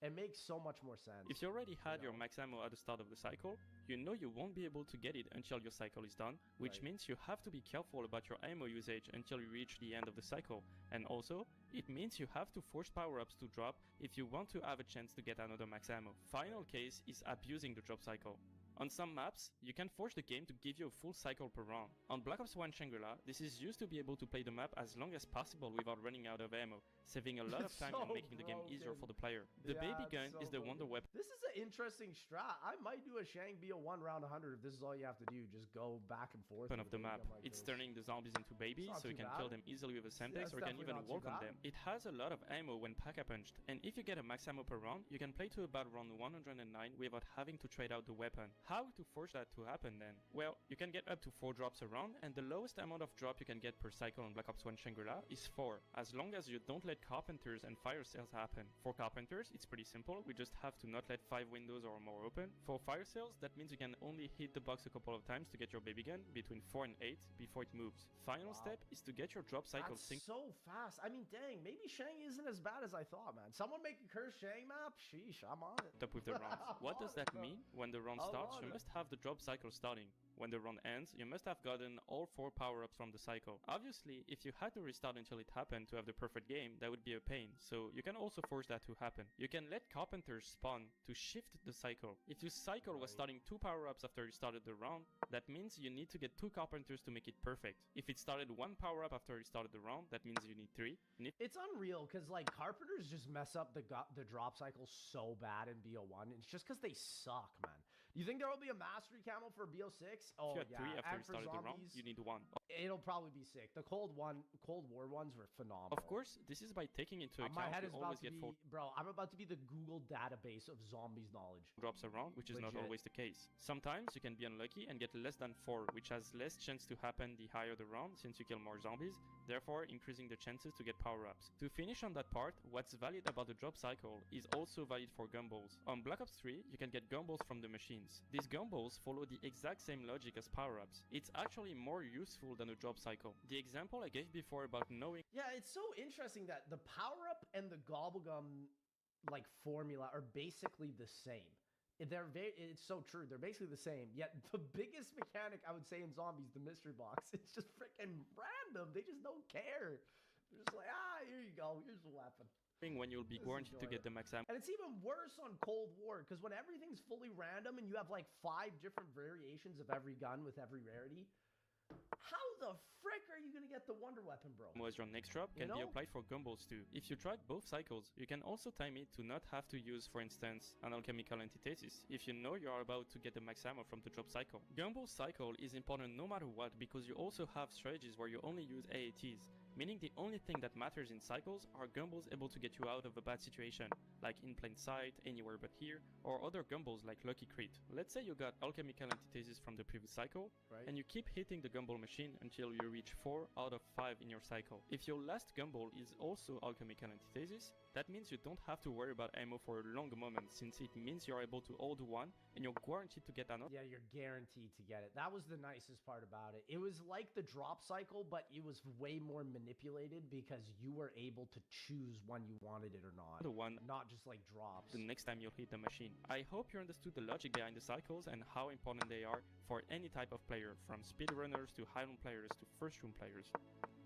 it makes so much more sense. If you already had your max ammo at the start of the cycle, you know you won't be able to get it until your cycle is done, which means you have to be careful about your ammo usage until you reach the end of the cycle. And also, it means you have to force power-ups to drop if you want to have a chance to get another max ammo. Final case is abusing the drop cycle. On some maps, you can force the game to give you a full cycle per round. On Black Ops 1 Shangri-La, this is used to be able to play the map as long as possible without running out of ammo, saving a lot of time and making the game easier for the player. The baby gun is the wonder weapon. This is an interesting strat. I might do a Shang BO1 round 100 if this is all you have to do. Just go back and forth. Of the map. It's turning the zombies into babies, so you can kill them easily with a Semtex or you can even walk on them. It has a lot of ammo when pack-a-punched, and if you get a max ammo per round, you can play to about round 109 without having to trade out the weapon. How to force that to happen then? Well, you can get up to 4 drops a round, and the lowest amount of drop you can get per cycle on Black Ops 1 Shangri-La is 4, as long as you don't let carpenters and fire sales happen. For carpenters, it's pretty simple, we just have to not let 5 windows or more open. For fire sales, that means you can only hit the box a couple of times to get your baby gun, between 4 and 8, before it moves. Final step is to get your drop cycle synced. So fast. I mean, dang, maybe Shang isn't as bad as I thought, man. Someone make a cursed Shang map? Sheesh, I'm on it. Up with the rounds. What does that mean? When the round starts, you must have the drop cycle starting. When the run ends, you must have gotten all 4 power-ups from the cycle. Obviously, if you had to restart until it happened to have the perfect game, that would be a pain, so you can also force that to happen. You can let carpenters spawn to shift the cycle. If your cycle was starting 2 power-ups after you started the round, that means you need to get 2 carpenters to make it perfect. If it started 1 power-up after you started the round, that means you need 3. It's unreal, because like carpenters just mess up the drop cycle so bad in BO1. It's just because they suck, man. Do you think there will be a mastery camo for BO6? Oh, if you had 3 after you started the round, you need 1. It'll probably be sick. The Cold War ones were phenomenal. Of course, this is by taking into account my head you is always about to get be, bro, I'm about to be the Google database of zombies knowledge. Drops around, which is not always the case. Sometimes you can be unlucky and get less than 4, which has less chance to happen the higher the round since you kill more zombies, therefore increasing the chances to get power-ups. To finish on that part, what's valid about the drop cycle is also valid for gumballs. On Black Ops 3, you can get gumballs from the machines. These gumballs follow the exact same logic as power-ups. It's actually more useful than a drop cycle. The example I gave before about knowing... Yeah, it's so interesting that the power-up and the gobblegum like formula are basically the same. It's so true. They're basically the same. Yet the biggest mechanic I would say in zombies, the mystery box, it's just freaking random. They just don't care. They're just like, here you go. Here's the weapon. When you'll be guaranteed to get the max ammo. And it's even worse on Cold War, because when everything's fully random and you have like 5 different variations of every gun with every rarity, how the frick are you gonna get the wonder weapon, bro? As your next drop can be applied for gumballs too. If you tried both cycles, you can also time it to not have to use, for instance, an alchemical antithesis if you know you are about to get the max ammo from the drop cycle. Gumball cycle is important no matter what, because you also have strategies where you only use AATs, meaning the only thing that matters in cycles are gumballs able to get you out of a bad situation, like in plain sight, anywhere but here, or other gumballs like Lucky Crit. Let's say you got alchemical antithesis from the previous cycle, Right. and you keep hitting the gumball machine until you reach 4 out of 5 in your cycle. If your last gumball is also alchemical antithesis, that means you don't have to worry about ammo for a long moment, since it means you're able to hold one and you're guaranteed to get another. Yeah, you're guaranteed to get it. That was the nicest part about it. It was like the drop cycle, but it was way more manipulated because you were able to choose when you wanted it or not. The one Not just like drops. the next time you'll hit the machine. I hope you understood the logic behind the cycles and how important they are for any type of player, from speedrunners to high-room players to first-room players.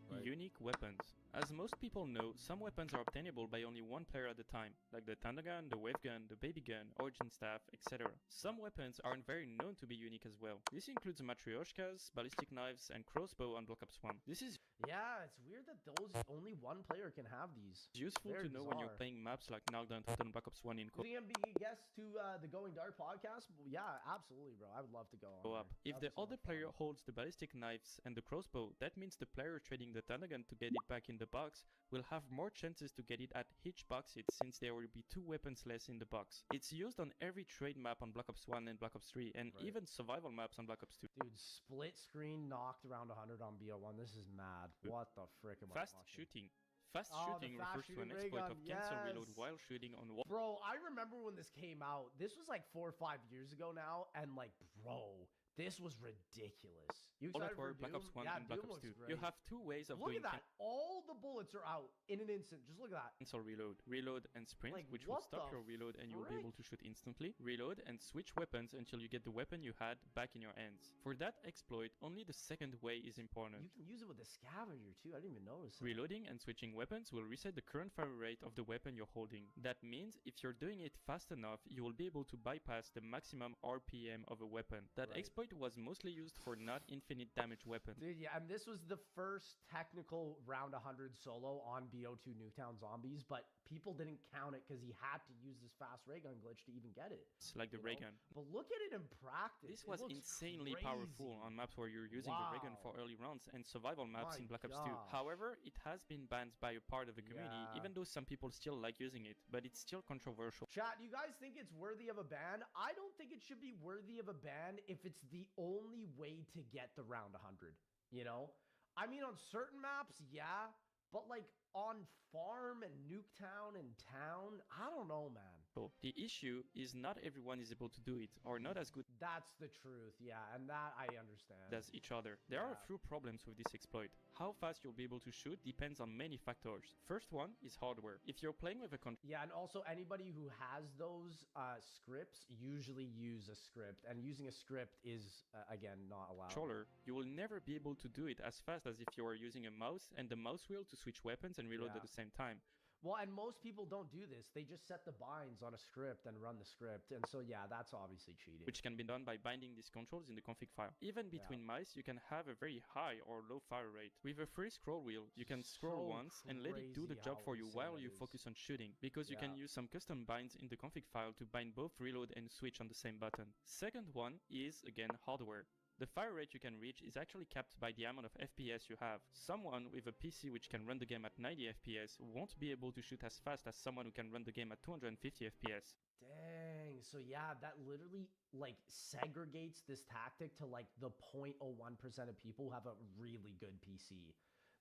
Right. Unique weapons. As most people know, some weapons are obtainable by only one player at a time, like the Thundergun, the Wave Gun, the Baby Gun, Origin Staff, etc. Some weapons aren't very known to be unique as well. This includes Matryoshkas, ballistic knives, and crossbow on Black Ops 1. This is Yeah, it's weird that those only one player can have these. useful Very to know when you're bizarre. playing maps like Knockdown Total and Black Ops 1 in Do you think be a guest to the Going Dark podcast? Yeah, absolutely, bro. I would love to go on. co-op. there. If That'd the be so other much fun. player holds the ballistic knives and the crossbow, that means the player trading the Thundergun to get it back in the box will have more chances to get it at each box hit, since there will be 2 weapons less in the box. It's used on every trade map on Black Ops 1 and Black Ops 3, and Right. even survival maps on Black Ops 2. Dude, split screen knocked around 100 on BO1. This is mad. What the frick am Fast I watching? shooting. Fast Oh, the shooting fast refers to an shooting ray exploit gun, of cancel reload yes. while shooting on wall. Bro, I remember when this came out. This was like 4 or 5 years ago now, and like, bro, this was ridiculous. You All excited that were for Black Doom? Ops 1 Yeah, and Black Doom Ops 2. looks You great. have 2 ways of Look doing at that. All the bullets are out in an instant. Just look at that. cancel reload. Reload and sprint, Like, which will what stop the your reload and you will be frick? able to shoot instantly. Reload and switch weapons until you get the weapon you had back in your hands. For that exploit, only the second way is important. You can use it with the scavenger too. I didn't even notice that. Reloading and switching weapons will reset the current fire rate of the weapon you're holding. That means if you're doing it fast enough, you will be able to bypass the maximum RPM of a weapon. That Right. exploit was mostly used for not infinite damage weapons. Dude, yeah, and this was the first technical round 100 solo on BO2 Nuketown Zombies, but people didn't count it because he had to use this fast ray gun glitch to even get it. It's like the you ray know? gun. But look at it in practice. This It was looks insanely crazy. powerful on maps where you're using the ray gun for Wow. early rounds and survival maps My in Black Ops 2. gosh. However, it has been banned by a part of the community, Yeah. even though some people still like using it, but it's still controversial. Chat, you guys think it's worthy of a ban? I don't think it should be worthy of a ban if it's the only way to get the round 100, you know? I mean, on certain maps, yeah, but like on farm and Nuketown and town, I don't know, man. So the issue is not everyone is able to do it, or not as good That's the truth, yeah, and that I understand. as each other. There are a Yeah. few problems with this exploit. How fast you'll be able to shoot depends on many factors. First one is hardware. If you're playing with a Yeah, and also anybody who has those scripts usually use a script, and using a script is, again, not allowed. controller, you will never be able to do it as fast as if you are using a mouse and the mouse wheel to switch weapons and reload Yeah. at the same time. Well, and most people don't do this. They just set the binds on a script and run the script. And so, yeah, that's obviously cheating. Which can be done by binding these controls in the config file. Even between mice, you can have a very high or low fire rate. With a free scroll wheel, you can scroll So once and let it do the crazy job how for you insane while that you is. focus on shooting, because you can Yeah. use some custom binds in the config file to bind both reload and switch on the same button. Second one is, again, hardware. The fire rate you can reach is actually capped by the amount of FPS you have. Someone with a PC which can run the game at 90 FPS won't be able to shoot as fast as someone who can run the game at 250 FPS. Dang. So, yeah, that literally, like, segregates this tactic to, like, the 0.01% of people who have a really good PC.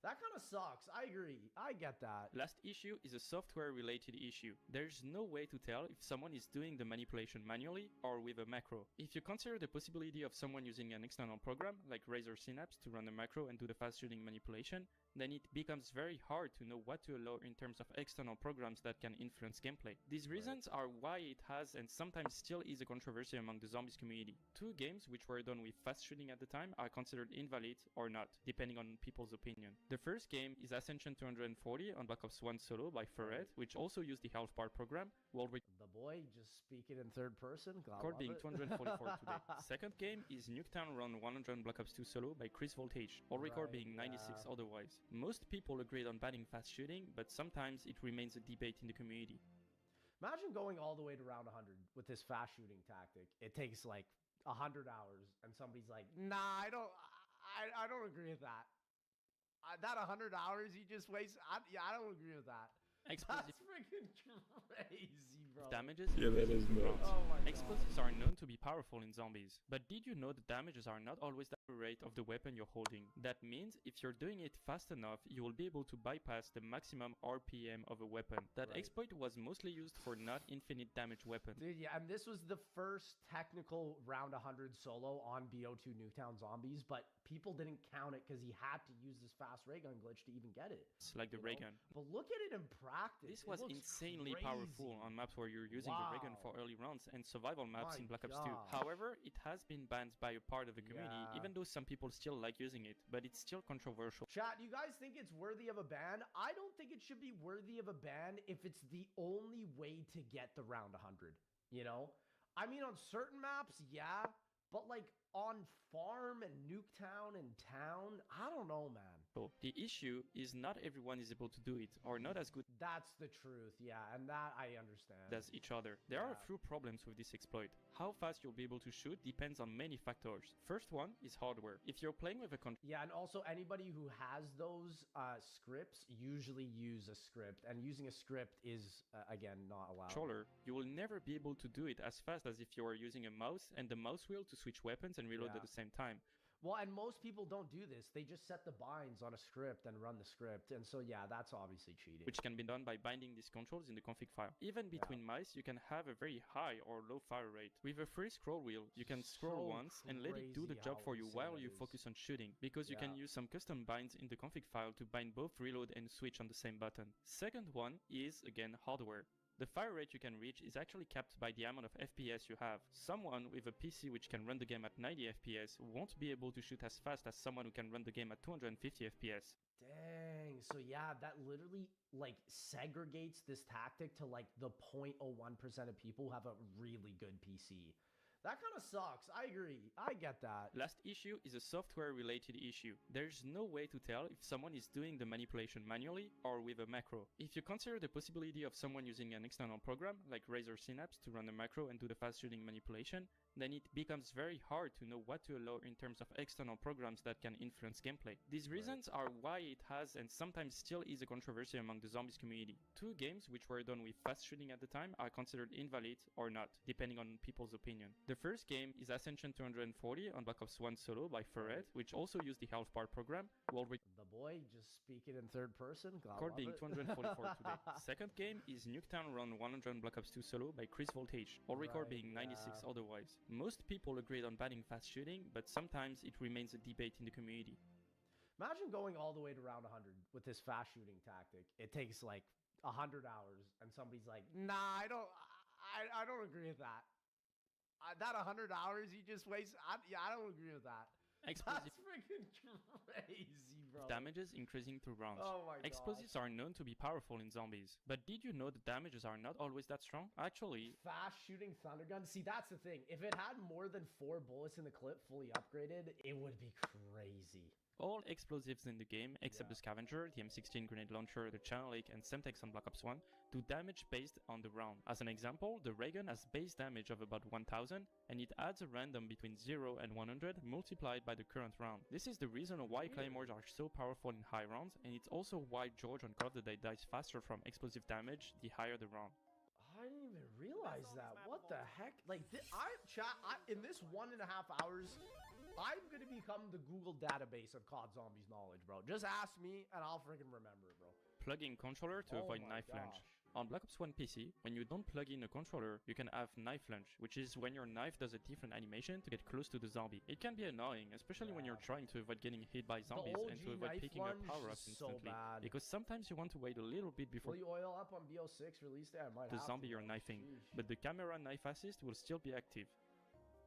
That kind of sucks. I agree. I get that. Last issue is a software-related issue. There's no way to tell if someone is doing the manipulation manually or with a macro. If you consider the possibility of someone using an external program, like Razer Synapse, to run a macro and do the fast shooting manipulation, then it becomes very hard to know what to allow in terms of external programs that can influence gameplay. These reasons are why it has and sometimes still is a controversy among the zombies community. 2 games which were done with fast shooting at the time are considered invalid or not, depending on people's opinion. The first game is Ascension 240 on Black Ops 1 Solo by Ferret, which also used the half-bar program, while The boy just speaking in third person. God, record love being it. 244 today. Second game is Nuketown Run 100 Black Ops 2 Solo by Chris Voltage, all record Right, being 96 yeah. otherwise. Most people agreed on banning fast shooting, but sometimes it remains a debate in the community. Imagine going all the way to round 100 with this fast shooting tactic. It takes like 100 hours, and somebody's like, "Nah, I don't agree with that." that 100 hours you just waste. I don't agree with that. Explosive That's freaking crazy, bro. damages. Yeah, that is nuts. Oh my god. Explosives are known to be powerful in zombies, but did you know the damages are not always the rate of the weapon you're holding? That means if you're doing it fast enough, you will be able to bypass the maximum RPM of a weapon. That Right. exploit was mostly used for not infinite damage weapons. Dude, yeah, and this was the first technical round 100 solo on BO2 Nuketown Zombies, but people didn't count it because he had to use this fast ray gun glitch to even get it. It's like the you ray know? gun. But look at it in practice. This It was looks insanely crazy. powerful on maps where you're using the ray gun for Wow. early rounds and survival maps My in Black Ops 2. gosh. However, it has been banned by a part of the community, Yeah. even though some people still like using it, but it's still controversial. Chat, you guys think it's worthy of a ban? I don't think it should be worthy of a ban if it's the only way to get the round 100, you know? I mean, on certain maps, yeah, but like on farm and Nuketown and town, I don't know, man. So the issue is not everyone is able to do it, or not as good That's the truth, yeah, and that I understand. as each other. There are a Yeah. few problems with this exploit. How fast you'll be able to shoot depends on many factors. First one is hardware. If you're playing with a Yeah, and also anybody who has those scripts usually use a script, and using a script is, again, not allowed. controller, you will never be able to do it as fast as if you are using a mouse and the mouse wheel to switch weapons and reload Yeah. at the same time. Well, and most people don't do this. They just set the binds on a script and run the script. And so, yeah, that's obviously cheating. Which can be done by binding these controls in the config file. Even between mice, you can have a very high or low fire rate. With a free scroll wheel, you can scroll So once and let it do the crazy job how for you insane while that you is. focus on shooting, because you can Yeah. use some custom binds in the config file to bind both reload and switch on the same button. Second one is, again, hardware. The fire rate you can reach is actually capped by the amount of FPS you have. Someone with a PC which can run the game at 90 FPS won't be able to shoot as fast as someone who can run the game at 250 FPS. Dang. So, yeah, that literally, like, segregates this tactic to, like, the 0.01% of people who have a really good PC. That kind of sucks. I agree. I get that. Last issue is a software-related issue. There's no way to tell if someone is doing the manipulation manually or with a macro. If you consider the possibility of someone using an external program, like Razer Synapse, to run a macro and do the fast shooting manipulation, then it becomes very hard to know what to allow in terms of external programs that can influence gameplay. These reasons are why it has and sometimes still is a controversy among the zombies community. Two games which were done with fast shooting at the time are considered invalid or not, depending on people's opinion. The first game is Ascension 240 on Black Ops 1 Solo by Ferret, which also used the Health Bar program, while The boy just speaking in third person. God, recording love it. 244 today. Second game is Nuketown Run 100 Black Ops 2 Solo by Chris Voltage, all record Right, being 96 yeah. otherwise. Most people agreed on banning fast shooting, but sometimes it remains a debate in the community. Imagine going all the way to round 100 with this fast shooting tactic. It takes like 100 hours, and somebody's like, "Nah, I don't agree with that. That 100 hours you just waste. I don't agree with that." Explosive That's freaking crazy, bro. damages increasing through rounds. Oh my god. Explosives are known to be powerful in zombies, but did you know the damages are not always that strong? Actually, Fast shooting thunder gun. See, that's the thing. If it had more than 4 bullets in the clip fully upgraded, it would be crazy. all explosives in the game, except Yeah. the Scavenger, the M16 grenade launcher, the Channel Lake, and Semtex on Black Ops 1, do damage based on the round. As an example, the ray gun has base damage of about 1000, and it adds a random between 0 and 100 multiplied by the current round. This is the reason why claymores are so powerful in high rounds, and it's also why George on Call of the Dead dies faster from explosive damage the higher the round. I didn't even realize that. What the heck? Like, in this 1.5 hours, I'm gonna become the Google database of COD Zombies knowledge, bro. Just ask me, and I'll freaking remember it, bro. Plug in controller to Oh avoid my knife lunge. gosh. On Black Ops 1 PC, when you don't plug in a controller, you can have knife lunge, which is when your knife does a different animation to get close to the zombie. It can be annoying, especially when you're Yeah. trying to avoid getting hit by zombies and to OG avoid knife picking up lunge power-ups is so instantly. bad. Because sometimes you want to wait a little bit before Will you oil up on BO6 release day? I might the have zombie to, you're bro. knifing, Sheesh. but the camera knife assist will still be active.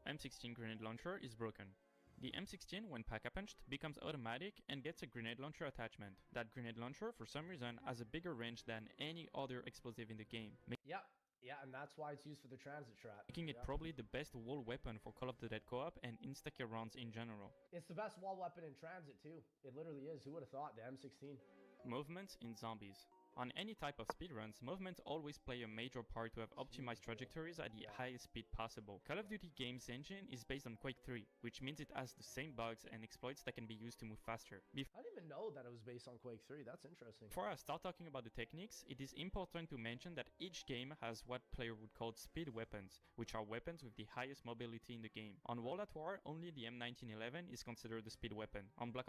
M16 grenade launcher is broken. The M16, when pack-a-punched, becomes automatic and gets a grenade launcher attachment. That grenade launcher, for some reason, has a bigger range than any other explosive in the game, Yep. Yeah, and that's why it's used for the transit trap. making it Yep. probably the best wall weapon for Call of the Dead co-op and insta-kill rounds in general. It's the best wall weapon in transit, too. It literally is. Who would have thought? The M16. Movements in zombies. On any type of speedruns, movement always play a major part to have optimized trajectories at the highest speed possible. Call of Duty game's engine is based on Quake 3, which means it has the same bugs and exploits that can be used to move faster. I didn't even know that it was based on Quake 3. That's interesting. Before I start talking about the techniques, it is important to mention that each game has what player would call speed weapons, which are weapons with the highest mobility in the game. On World at War, only the M1911 is considered a speed weapon. On Black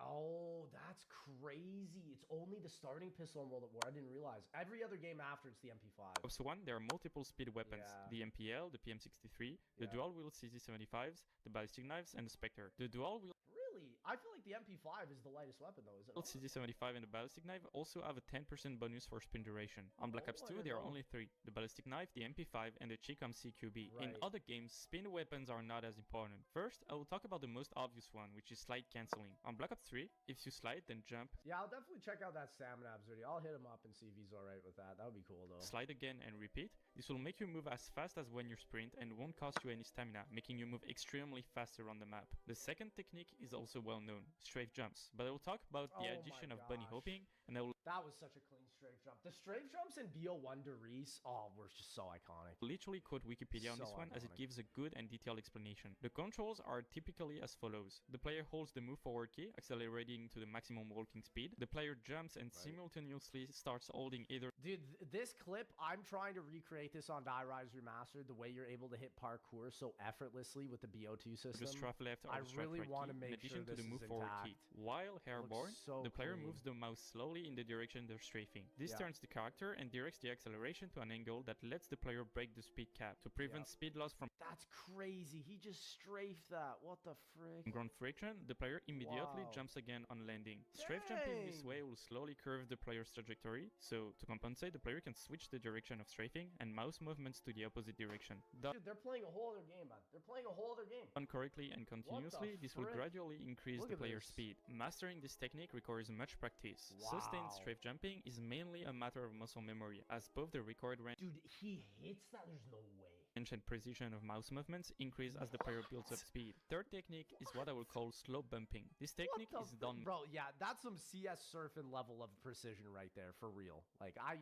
Oh, that's crazy. It's only the starting pistol in World at War. I didn't realize. Every other game after, it's the MP5. Ops 1, there are multiple speed weapons. The MPL, the PM63, the dual-wield CZ75s, the ballistic knives, and the Spectre. The dual-wield Really? I feel like the MP5 is the lightest weapon, though, is it not? CZ75 and the ballistic knife also have a 10% bonus for sprint duration. On Black Ops 2, there are only 3, the ballistic knife, the MP5, and the Chicom CQB. In other games, spin weapons are not as important. First, I will talk about the most obvious one, which is slide cancelling. On Black Ops 3, if you slide, then jump. Yeah, I'll definitely check out that stamina abs video. I'll hit him up and see if he's alright with that. That would be cool, though. Slide again and repeat. This will make you move as fast as when you sprint and won't cost you any stamina, making you move extremely faster on the map. The second technique is also well known, strafe jumps, but I will talk about the addition of bunny hopping, and I will That was such a clean strafe jump. The strafe jumps in BO1 to Reese, were just so iconic. literally quote Wikipedia on this one, as it gives a good and detailed explanation. The controls are typically as follows. The player holds the move forward key, accelerating to the maximum walking speed. The player jumps and simultaneously starts holding either. Dude, this clip, I'm trying to recreate this on Die Rise Remastered, the way you're able to hit parkour so effortlessly with the BO2 system. The strafe left or I the strafe really right want to key, make in addition sure to the this move is forward intact. key. While airborne, so the player clean. moves the mouse slowly in the direction they're strafing. This turns the character and directs the acceleration to an angle that lets the player break the speed cap to prevent speed loss from That's crazy. He just strafed that. What the frick? ground friction. The player immediately jumps again on landing. Strafe jumping this way will slowly curve the player's trajectory, so to compensate, the player can switch the direction of strafing and mouse movements to the opposite direction. Dude, they're playing a whole other game, man. They're playing a whole other game. Done correctly and continuously, this will frick? gradually increase Look the at player's this. speed. Mastering this technique requires much practice. Sustained Wow. strafe jumping is mainly a matter of muscle memory, as both the record range Dude, he hits that? There's no way. and precision of mouse movements increase as the player builds up speed. Third technique is what I will call slow bumping. This technique is done Bro, yeah, that's some CS surfing level of precision right there, for real. Like, I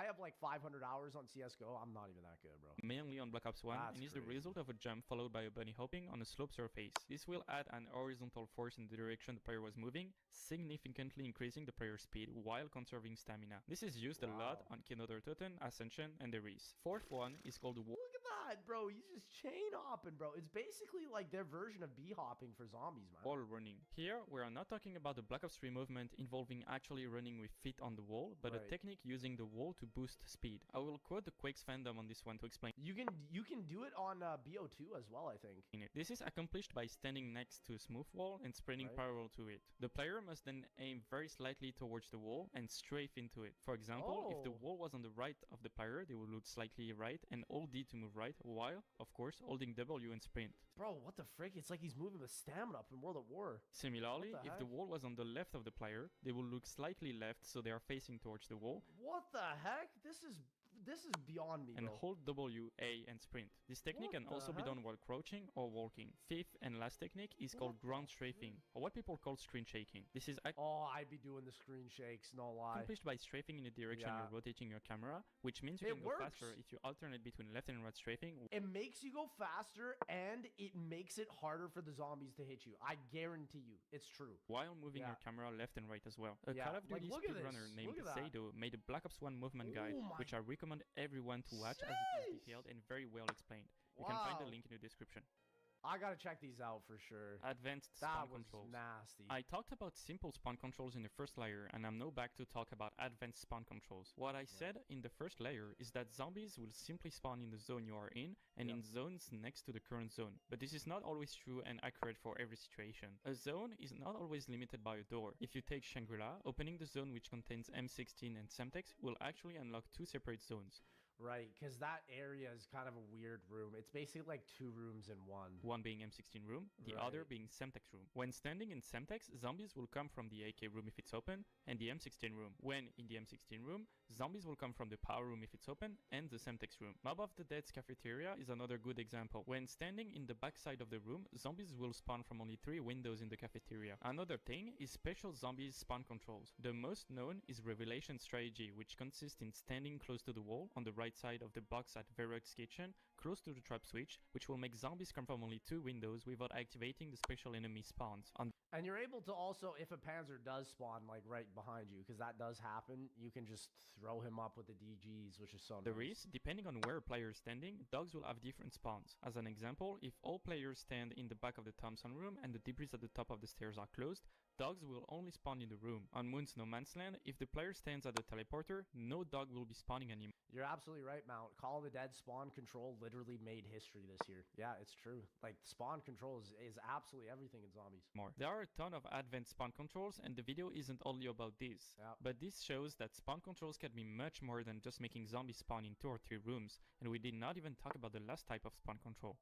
have like 500 hours on CSGO. I'm not even that good, bro. mainly on Black Ops 1 That's and is the crazy. result of a jump followed by a bunny hopping on a slope surface. This will add an horizontal force in the direction the player was moving, significantly increasing the player's speed while conserving stamina. This is used a lot on Kindertoten, Ascension, and the Reese. Fourth one is called Look at that, bro. He's just chain hopping, bro. It's basically like their version of bee hopping for zombies, man. wall running. Here, we are not talking about the Black Ops 3 movement involving actually running with feet on the wall, but a technique using the wall to boost speed. I will quote the Quake's fandom on this one to explain You can do it on BO2 as well, I think. it. This is accomplished by standing next to a smooth wall and sprinting parallel to it. The player must then aim very slightly towards the wall and strafe into it. For example, if the wall was on the right of the player, they will look slightly right and hold D to move right, while, of course, holding W and sprint. Bro, what the frick? It's like he's moving with stamina up in World at War. Similarly, What the if the heck? wall was on the left of the player, they will look slightly left so they are facing towards the wall, What the heck? This is beyond me, and bro. hold W, A, and sprint. This technique What can the also be heck? done while crouching or walking. Fifth and last technique is called ground strafing, or what people call screen shaking. This is Oh, I'd be doing the screen shakes, no lie. accomplished by strafing in the direction you're rotating your camera, which means you It can go works. faster if you alternate between left and right strafing. It makes you go faster, and it makes it harder for the zombies to hit you. I guarantee you, it's true. While moving your camera left and right as well. A Call of like, Duty look at speedrunner this. named Look at that. Sado made a Black Ops 1 movement guide, Oh my which I recommend everyone to watch as it is detailed and very well explained. You can find the Wow. link in the description. I gotta check these out for sure. Advanced That spawn was controls. nasty. I talked about simple spawn controls in the first layer, and I'm now back to talk about advanced spawn controls. What I said in the first layer is that zombies will simply spawn in the zone you are in, and in zones next to the current zone. But this is not always true and accurate for every situation. A zone is not always limited by a door. If you take Shangri-La, opening the zone which contains M16 and Semtex will actually unlock two separate zones. Right, because that area is kind of a weird room. It's basically like 2 rooms in one. One being M16 room, the other being Semtex room. When standing in Semtex, zombies will come from the AK room if it's open, and the M16 room. When in the M16 room, zombies will come from the power room if it's open, and the Semtex room. Mob of the Dead's cafeteria is another good example. When standing in the backside of the room, zombies will spawn from only 3 windows in the cafeteria. Another thing is special zombies spawn controls. The most known is Revelation Strategy, which consists in standing close to the wall on the right side of the box at Verrug's kitchen, close to the trap switch, which will make zombies come from only 2 windows without activating the special enemy spawns. And you're able to also, if a Panzer does spawn like right behind you, because that does happen, you can just throw him up with the DGs, which is so nice. There is, depending on where a player is standing, dogs will have different spawns. As an example, if all players stand in the back of the Thompson room and the debris at the top of the stairs are closed, dogs will only spawn in the room. On Moon's No Man's Land, if the player stands at the teleporter, no dog will be spawning anymore. You're absolutely right, Mount. Call of the Dead spawn control literally made history this year. Yeah, it's true. Like, spawn control is absolutely everything in zombies. There are a ton of advanced spawn controls, and the video isn't only about this. But this shows that spawn controls can be much more than just making zombies spawn in 2 or 3 rooms, and we did not even talk about the last type of spawn control.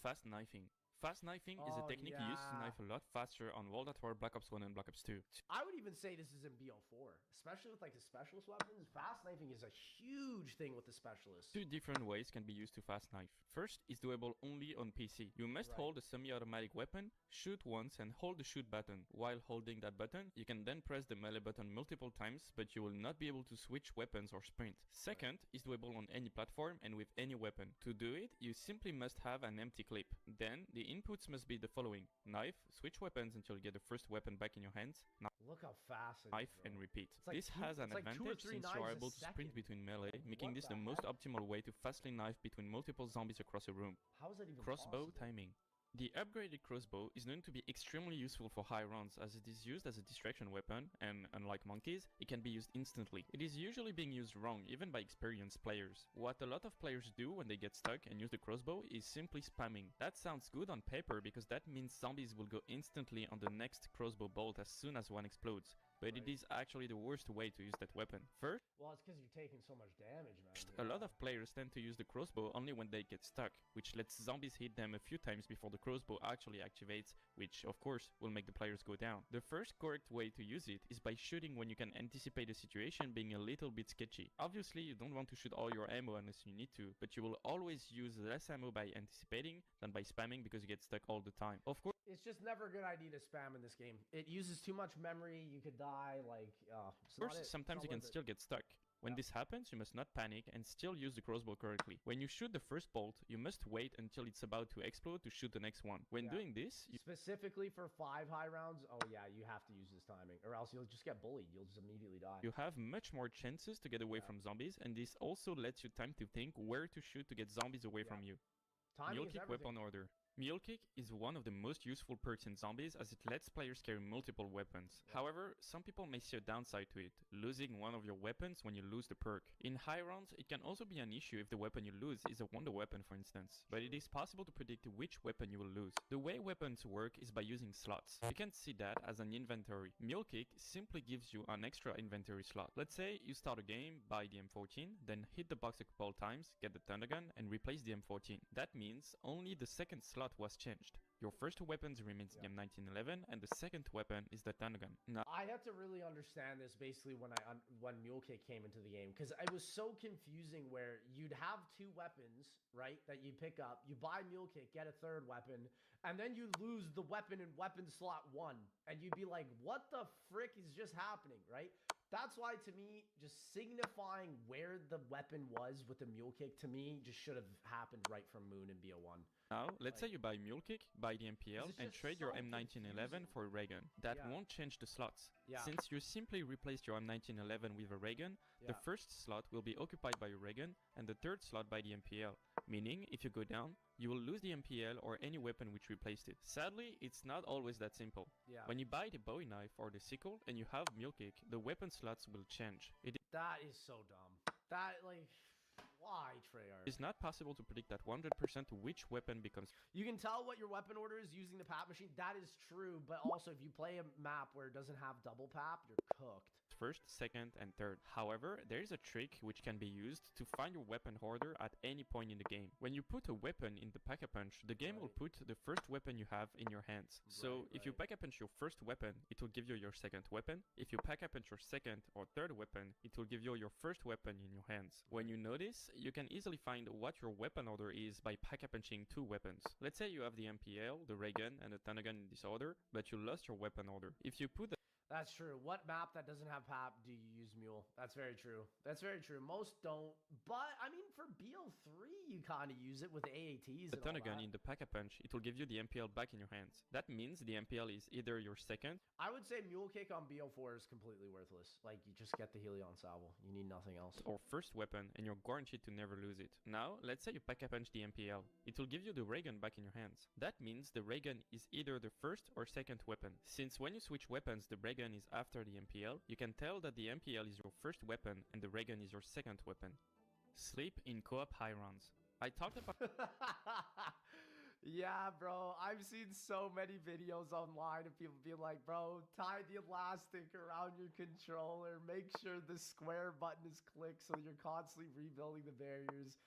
Fast knifing. Fast knifing is a technique used to knife a lot faster on World at War, Black Ops 1 and Black Ops 2. I would even say this is in BO4, especially with like the specialist weapons. Fast knifing is a huge thing with the specialists. 2 different ways can be used to fast knife. First is doable only on PC. You must hold a semi-automatic weapon, shoot once and hold the shoot button. While holding that button, you can then press the melee button multiple times, but you will not be able to switch weapons or sprint. Second is doable on any platform and with any weapon. To do it, you simply must have an empty clip. Then, the inputs must be the following: knife, switch weapons until you get the first weapon back in your hands, look how fast it knife, is, and repeat. Like this has an advantage since you are able to sprint between melee, making this the most optimal way to fastly knife between multiple zombies across a room. How is that even Crossbow possible? timing. The upgraded crossbow is known to be extremely useful for high rounds as it is used as a distraction weapon and, unlike monkeys, it can be used instantly. It is usually being used wrong even by experienced players. What a lot of players do when they get stuck and use the crossbow is simply spamming. That sounds good on paper because that means zombies will go instantly on the next crossbow bolt as soon as one explodes. But it is actually the worst way to use that weapon. First, well, it's because you're taking so much damage, man. a lot of players tend to use the crossbow only when they get stuck, which lets zombies hit them a few times before the crossbow actually activates, which of course will make the players go down. The first correct way to use it is by shooting when you can anticipate the situation being a little bit sketchy. Obviously, you don't want to shoot all your ammo unless you need to, but you will always use less ammo by anticipating than by spamming because you get stuck all the time. Of course, it's just never a good idea to spam in this game. It uses too much memory, you could die, like, sometimes you can still get stuck. When this happens, you must not panic and still use the crossbow correctly. When you shoot the first bolt, you must wait until it's about to explode to shoot the next one. When doing this, specifically for 5 high rounds, oh yeah, you have to use this timing, or else you'll just get bullied. You'll just immediately die. You have much more chances to get away from zombies, and this also lets you time to think where to shoot to get zombies away from you. Mule Kick weapon order. Mule Kick is one of the most useful perks in zombies as it lets players carry multiple weapons. However, some people may see a downside to it, losing one of your weapons when you lose the perk. In high rounds, it can also be an issue if the weapon you lose is a wonder weapon, for instance, but it is possible to predict which weapon you will lose. The way weapons work is by using slots. You can see that as an inventory. Mule Kick simply gives you an extra inventory slot. Let's say you start a game, buy the M14, then hit the box a couple times, get the thunder gun, and replace the M14. That means only the second slot was changed. Your first weapons remains the M1911 and the second weapon is the thunder gun. Now, I had to really understand this basically when Mule Kick came into the game, because it was so confusing where you'd have 2 weapons, right, that you pick up, you buy Mule Kick, get a 3rd weapon, and then you lose the weapon in weapon slot 1, and you'd be like, what the frick is just happening, right? That's why, to me, just signifying where the weapon was with the Mule Kick, to me, just should have happened right from Moon and BO1. Now, let's say you buy Mule Kick, buy the MPL, and trade your M1911 for a ray gun. That won't change the slots. Since you simply replaced your M1911 with a ray gun, the first slot will be occupied by a ray gun, and the 3rd slot by the MPL. Meaning, if you go down, you will lose the MPL or any weapon which replaced it. Sadly, it's not always that simple. When you buy the Bowie knife or the sickle and you have Mule Kick, the weapon slots will change. That is so dumb. That, like, why, Treyarch? It's not possible to predict that 100% which weapon becomes. You can tell what your weapon order is using the PAP machine. That is true, but also if you play a map where it doesn't have double PAP, you're cooked. first, second, and third. However, there is a trick which can be used to find your weapon order at any point in the game. When you put a weapon in the Pack-a-Punch, the game will put the first weapon you have in your hands. So if you Pack-a-Punch your first weapon, it will give you your second weapon. If you Pack-a-Punch your second or third weapon, it will give you your first weapon in your hands. When you know this, you can easily find what your weapon order is by Pack-a-Punching two weapons. Let's say you have the MPL, the ray gun, and the Tanagun in this order, but you lost your weapon order. If you put That's true. What map that doesn't have PAP do you use Mule? That's very true. That's very true. Most don't. But, I mean, for BO3, you kind of use it with AATs the and all Tanagun that. in the Pack-a-Punch, it will give you the MPL back in your hands. That means the MPL is either your second. I would say Mule Kick on BO4 is completely worthless. Like, you just get the Helion Salvo. You need nothing else. Or first weapon, and you're guaranteed to never lose it. Now, let's say you Pack-a-Punch the MPL. It will give you the ray gun back in your hands. That means the ray gun is either the first or second weapon. Since when you switch weapons, the ray gun is after the MPL, you can tell that the MPL is your first weapon and the ray gun is your second weapon. Sleep in co-op high rounds. I talked about Yeah, bro. I've seen so many videos online of people being like, bro, tie the elastic around your controller. Make sure the square button is clicked so you're constantly rebuilding the barriers.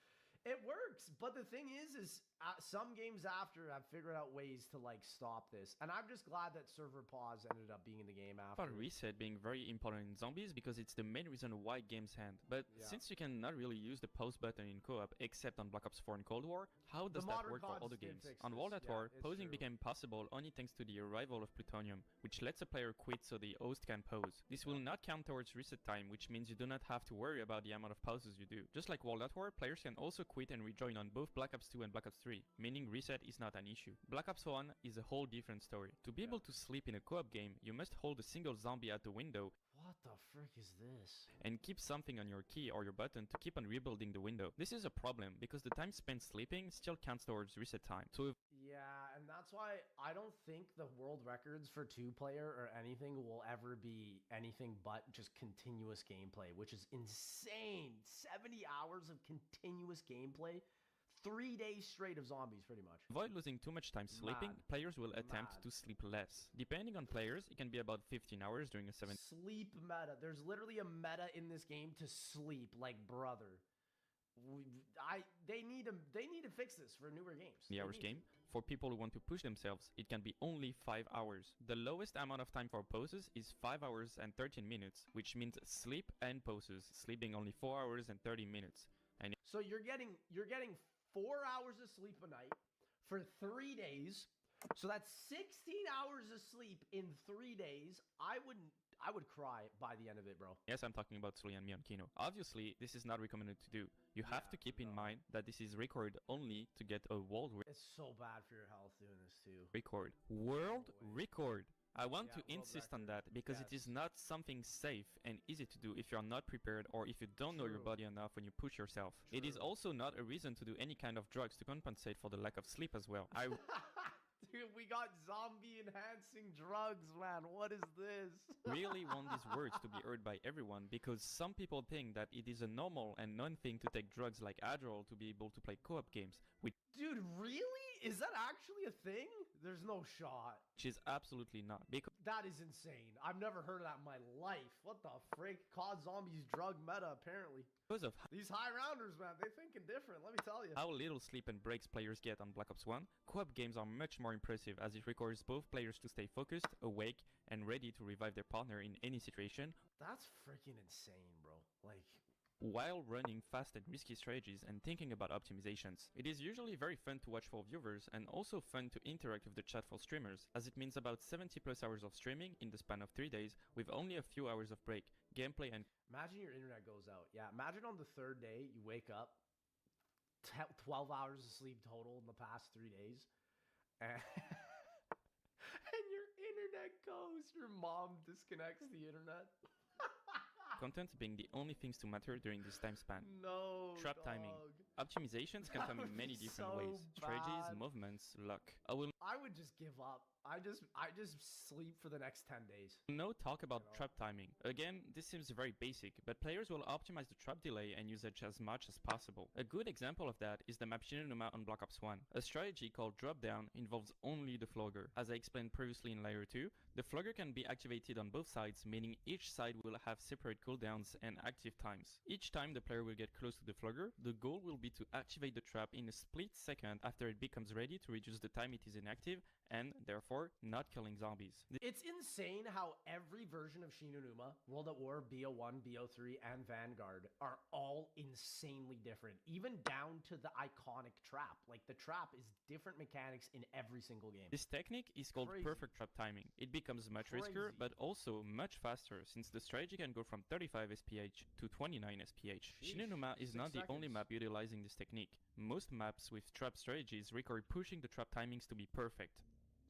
It works, but the thing is some games after have figured out ways to like stop this, and I'm just glad that server pause ended up being in the game after. reset being very important in zombies because it's the main reason why games end. But since you cannot really use the pause button in co-op except on Black Ops 4 and Cold War, how does that work for other games? On World at War, pausing became possible only thanks to the arrival of plutonium, which lets a player quit so the host can pause. This will not count towards reset time, which means you do not have to worry about the amount of pauses you do. Just like World at War, players can also quit and rejoin on both Black Ops 2 and Black Ops 3, meaning reset is not an issue. Black Ops 1 is a whole different story. To be able to sleep in a co-op game, you must hold a single zombie at the window. What the frick is this? And keep something on your key or your button to keep on rebuilding the window. This is a problem because the time spent sleeping still counts towards reset time. So yeah, and that's why I don't think the world records for 2-player or anything will ever be anything but just continuous gameplay, which is insane. 70 hours of continuous gameplay. 3 days straight of zombies, pretty much. Avoid losing too much time sleeping. Players will attempt to sleep less. Depending on players, it can be about 15 hours during a 7. Sleep meta. There's literally a meta in this game to sleep, like brother. They need to fix this for newer games. The hours game. For people who want to push themselves, it can be only 5 hours. The lowest amount of time for pauses is 5 hours and 13 minutes, which means sleep and pauses, sleeping only 4 hours and 30 minutes. And so you're getting 4 hours of sleep a night for 3 days. So that's 16 hours of sleep in 3 days. I would cry by the end of it, bro. Yes, I'm talking about Sully and me on Kino. Obviously, this is not recommended to do. You have to keep in mind that this is recorded only to get a world It's so bad for your health doing this too. record. World record. I want to insist on that because it is not something safe and easy to do if you are not prepared or if you don't know your body enough when you push yourself. It is also not a reason to do any kind of drugs to compensate for the lack of sleep as well. Dude, we got zombie-enhancing drugs, man. What is this? really want these words to be heard by everyone because some people think that it is a normal and known thing to take drugs like Adderall to be able to play co-op games, which Dude, really? Is that actually a thing? There's no shot. is absolutely not. Because That is insane. I've never heard of that in my life. What the frick? COD Zombies drug meta, apparently. of These high rounders, man, they thinking different, let me tell you. how little sleep and breaks players get on Black Ops 1, co-op games are much more impressive as it requires both players to stay focused, awake, and ready to revive their partner in any situation, That's freaking insane, bro. Like, while running fast and risky strategies and thinking about optimizations. It is usually very fun to watch for viewers and also fun to interact with the chat for streamers, as it means about 70 plus hours of streaming in the span of 3 days with only a few hours of break, gameplay and imagine your internet goes out. Yeah, imagine on the 3rd day, you wake up, 12 hours of sleep total in the past 3 days, and, and your internet goes. Your mom disconnects the internet. content being the only things to matter during this time span. No, Trap timing. Optimizations can That come in would many be different so ways. Strategies, bad. movements, luck. I would just give up. I just sleep for the next 10 days. No talk about trap timing. Again, this seems very basic, but players will optimize the trap delay and usage as much as possible. A good example of that is the map Shinonuma on Black Ops 1. A strategy called drop down involves only the flogger. As I explained previously in layer 2, the flogger can be activated on both sides, meaning each side will have separate cooldowns and active times. Each time the player will get close to the flogger, the goal will be to activate the trap in a split second after it becomes ready to reduce the time it is inactive and, therefore, not killing zombies. It's insane how every version of Shinonuma, World at War, BO1, BO3, and Vanguard are all insanely different, even down to the iconic trap. Like, the trap is different mechanics in every single game. This technique is called perfect trap timing. It becomes much riskier, but also much faster, since the strategy can go from 35 SPH to 29 SPH. Shinonuma is not the only map utilizing this technique. Most maps with trap strategies require pushing the trap timings to be perfect.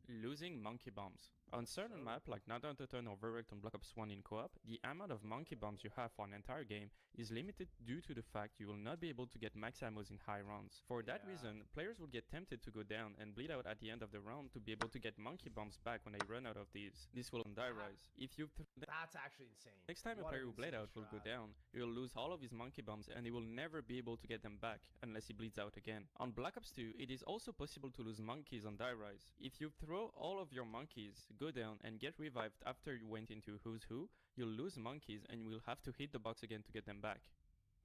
Losing monkey bombs. On certain map like Nadantoton or Verrect on Black Ops 1 in co-op, the amount of monkey bombs you have for an entire game is limited due to the fact you will not be able to get max ammos in high rounds. For that reason, players will get tempted to go down and bleed out at the end of the round to be able to get monkey bombs back when they run out of these. This will die rise. If you That's actually insane. Next time a player who bled out will go down, he will lose all of his monkey bombs and he will never be able to get them back unless he bleeds out again. On Black Ops 2, it is also possible to lose monkeys on die rise. If you throw all of your monkeys, go down and get revived after you went into Who's Who, you'll lose monkeys and you will have to hit the box again to get them back.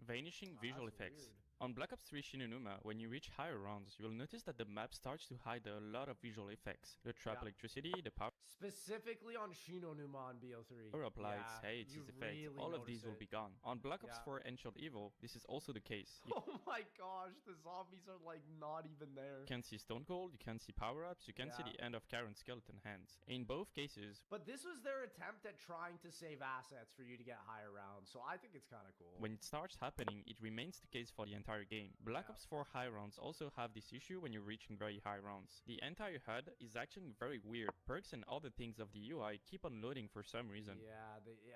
Vanishing visual effects. Weird. On Black Ops 3 Shinonuma, when you reach higher rounds, you'll notice that the map starts to hide a lot of visual effects. The trap electricity, the power Specifically on Shinonuma on BO3. up lights, hates, his effects, really all of these will be gone. On Black Ops 4 Ancient Evil, this is also the case. You Oh my gosh, the zombies are like not even there. can see Stone Cold, you can see power-ups, you can see the end of Karen's skeleton hands. In both cases, But this was their attempt at trying to save assets for you to get higher rounds, so I think it's kind of cool. when it starts happening, it remains the case for the entire game. Black Ops 4 high rounds also have this issue when you're reaching very high rounds. The entire HUD is actually very weird. Perks and other things of the UI keep on loading for some reason.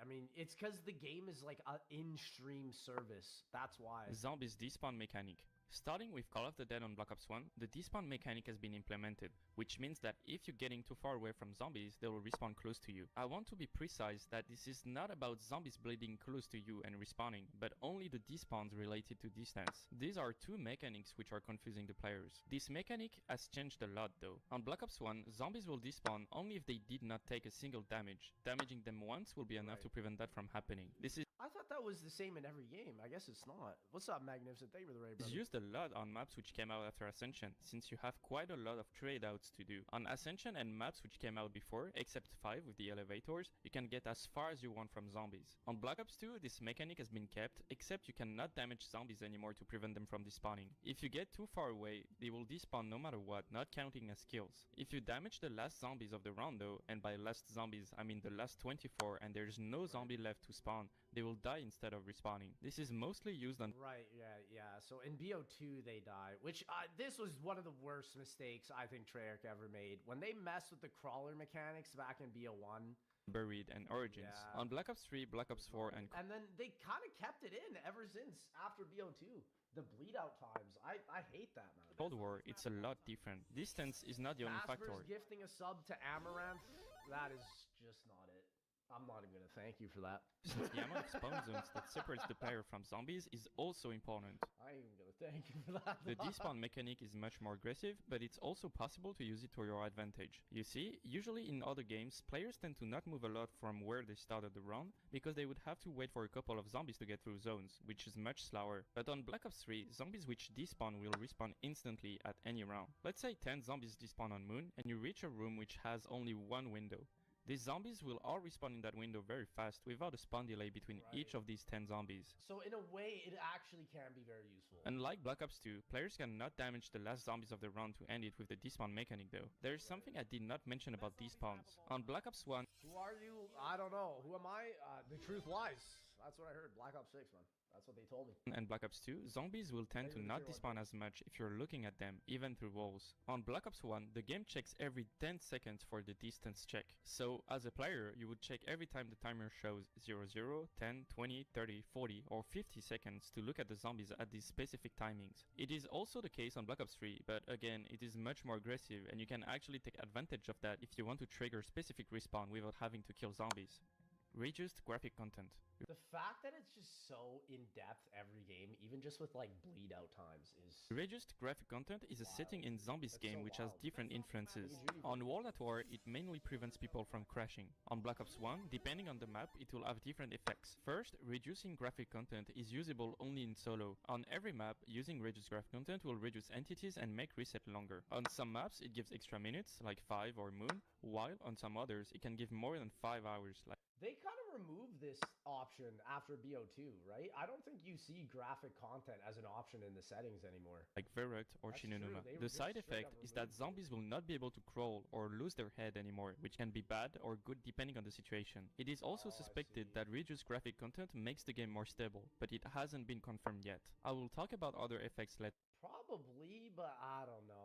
I mean, it's because the game is like an in-stream service. That's why. Zombies despawn mechanic. Starting with Call of the Dead on Black Ops 1, the despawn mechanic has been implemented, which means that if you're getting too far away from zombies, they will respawn close to you. I want to be precise that this is not about zombies bleeding close to you and respawning, but only the despawns related to distance. These are two mechanics which are confusing the players. This mechanic has changed a lot though. On Black Ops 1, zombies will despawn only if they did not take a single damage. Damaging them once will be enough to prevent that from happening. This is I thought that was the same in every game. I guess it's not. What's up, Magnificent? Thank you for the raid, brother. used a lot on maps which came out after Ascension, since you have quite a lot of trade outs to do. On Ascension and maps which came out before, except 5 with the elevators, you can get as far as you want from zombies. On Black Ops 2, this mechanic has been kept, except you cannot damage zombies anymore to prevent them from despawning. If you get too far away, they will despawn no matter what, not counting as kills. If you damage the last zombies of the round though, and by last zombies I mean the last 24 and there's no zombie left to spawn, they will die instead of respawning. This is mostly used on Right, yeah. So in BO2 they die, which this was one of the worst mistakes I think Treyarch ever made. When they messed with the crawler mechanics back in BO1, Buried and Origins. On Black Ops 3, Black Ops 4 and then they kind of kept it in ever since after BO2. The bleed out times, I hate that, man. Cold War, it's a lot different. Distance is not the only factor. Gifting a sub to Amaranth, that is just not it. I'm not even gonna thank you for that. Since the amount of spawn zones that separates the player from zombies is also important. I ain't even gonna thank you for that. The despawn mechanic is much more aggressive, but it's also possible to use it to your advantage. You see, usually in other games, players tend to not move a lot from where they started the round, because they would have to wait for a couple of zombies to get through zones, which is much slower. But on Black Ops 3, zombies which despawn will respawn instantly at any round. Let's say 10 zombies despawn on Moon, and you reach a room which has only one window. These zombies will all respawn in that window very fast without a spawn delay between each of these 10 zombies. So in a way, it actually can be very useful. Unlike Black Ops 2, players cannot damage the last zombies of the round to end it with the despawn mechanic though. There is something I did not mention about despawns. On Black Ops 1, Who are you? I don't know. Who am I? The truth lies. That's what I heard. Black Ops 6, man. That's what they told me. And Black Ops 2, zombies will tend to not despawn as much if you're looking at them, even through walls. On Black Ops 1, the game checks every 10 seconds for the distance check. So, as a player, you would check every time the timer shows 0, 0, 10, 20, 30, 40, or 50 seconds to look at the zombies at these specific timings. It is also the case on Black Ops 3, but again, it is much more aggressive and you can actually take advantage of that if you want to trigger specific respawn without having to kill zombies. Reduced graphic content. The fact that it's just so in-depth every game, even just with like bleed out times, is... Reduced graphic content is a setting in Zombies game which has different influences. On World at War, it mainly prevents people from crashing. On Black Ops 1, depending on the map, it will have different effects. First, reducing graphic content is usable only in solo. On every map, using reduced graphic content will reduce entities and make reset longer. On some maps, it gives extra minutes, like 5 or Moon, while on some others, it can give more than 5 hours. They kind of removed this option after BO2, right? I don't think you see graphic content as an option in the settings anymore. Like Verruct or Shinonuma. The side effect is that zombies will not be able to crawl or lose their head anymore, which can be bad or good depending on the situation. It is also suspected that reduced graphic content makes the game more stable, but it hasn't been confirmed yet. I will talk about other effects later. Probably, but I don't know.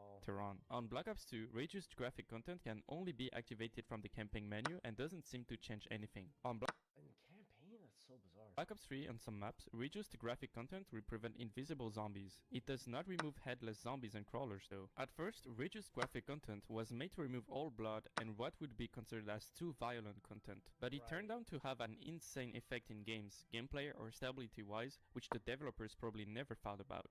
On Black Ops 2, reduced graphic content can only be activated from the campaign menu and doesn't seem to change anything. In campaign, that's so bizarre. Black Ops 3 on some maps, reduced graphic content will prevent invisible zombies. It does not remove headless zombies and crawlers though. At first, reduced graphic content was made to remove all blood and what would be considered as too violent content. But it turned out to have an insane effect in games, gameplay or stability wise, which the developers probably never thought about.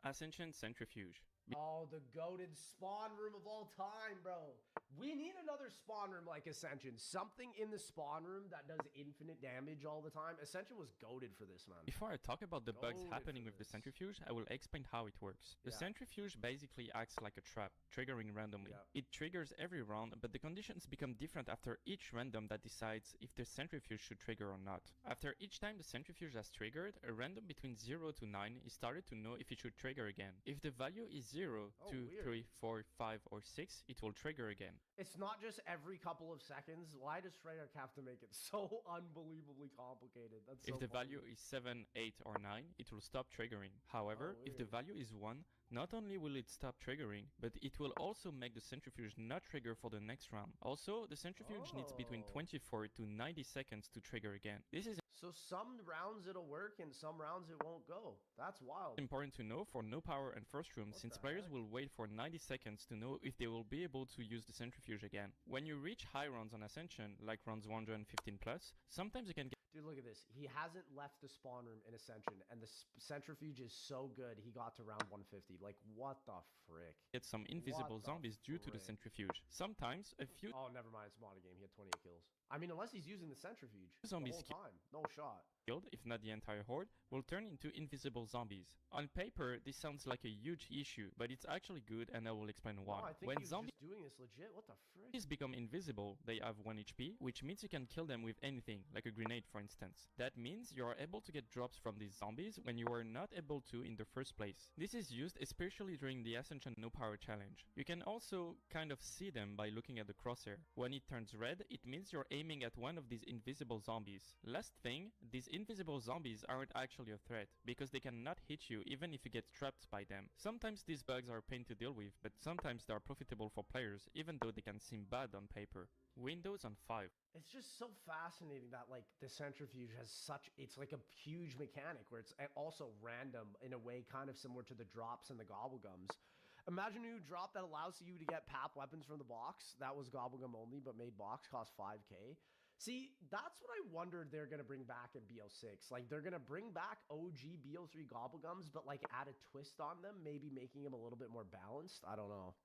Ascension Centrifuge. Oh, the goated spawn room of all time, bro. We need another spawn room like Ascension. Something in the spawn room that does infinite damage all the time. Ascension was goated for this, man. Before I talk about the bugs happening with the centrifuge, I will explain how it works. The centrifuge basically acts like a trap, triggering randomly. It triggers every round, but the conditions become different after each random that decides if the centrifuge should trigger or not. After each time the centrifuge has triggered, a random between 0 to 9 is started to know if it should trigger again. If the value is 0, 2, 3, 4, 5, or 6, it will trigger again. It's not just every couple of seconds. Why does Treyarch have to make it so unbelievably complicated? That's so If the value is 7, 8, or 9, it will stop triggering. However, if the value is 1, not only will it stop triggering, but it will also make the centrifuge not trigger for the next round. Also, the centrifuge needs between 24 to 90 seconds to trigger again. This is so some rounds it'll work and some rounds it won't go. That's wild. Important to know for no power and first room, since players will wait for 90 seconds to know if they will be able to use the centrifuge again. When you reach high rounds on Ascension, like rounds 115 plus, sometimes you can get... Dude, look at this. He hasn't left the spawn room in Ascension, and the centrifuge is so good he got to round 150. Like, what the frick? Get some invisible zombies due to the centrifuge. Sometimes a few... Oh, never mind. It's mod game. He had 28 kills. I mean, unless he's using the centrifuge zombies the whole time. No shot. Killed, if not the entire horde, will turn into invisible zombies. On paper, this sounds like a huge issue, but it's actually good and I will explain why. No, I think when zombies just doing this legit. What the frick? Become invisible, they have 1 HP, which means you can kill them with anything, like a grenade for instance. That means you are able to get drops from these zombies when you were not able to in the first place. This is used especially during the Ascension No Power challenge. You can also kind of see them by looking at the crosshair. When it turns red, it means you're aiming at one of these invisible zombies. Last thing, these invisible zombies aren't actually a threat, because they cannot hit you even if you get trapped by them. Sometimes these bugs are a pain to deal with, but sometimes they are profitable for players, even though they can seem bad on paper. Windows on 5. It's just so fascinating that like the centrifuge has such, it's like a huge mechanic where it's also random in a way kind of similar to the drops and the gobblegums. Imagine a new drop that allows you to get PAP weapons from the box. That was gobblegum only, but made box cost 5k. See, that's what I wondered they're going to bring back in BO6. Like, they're going to bring back OG BO3 gobblegums, but, like, add a twist on them, maybe making them a little bit more balanced. I don't know.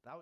That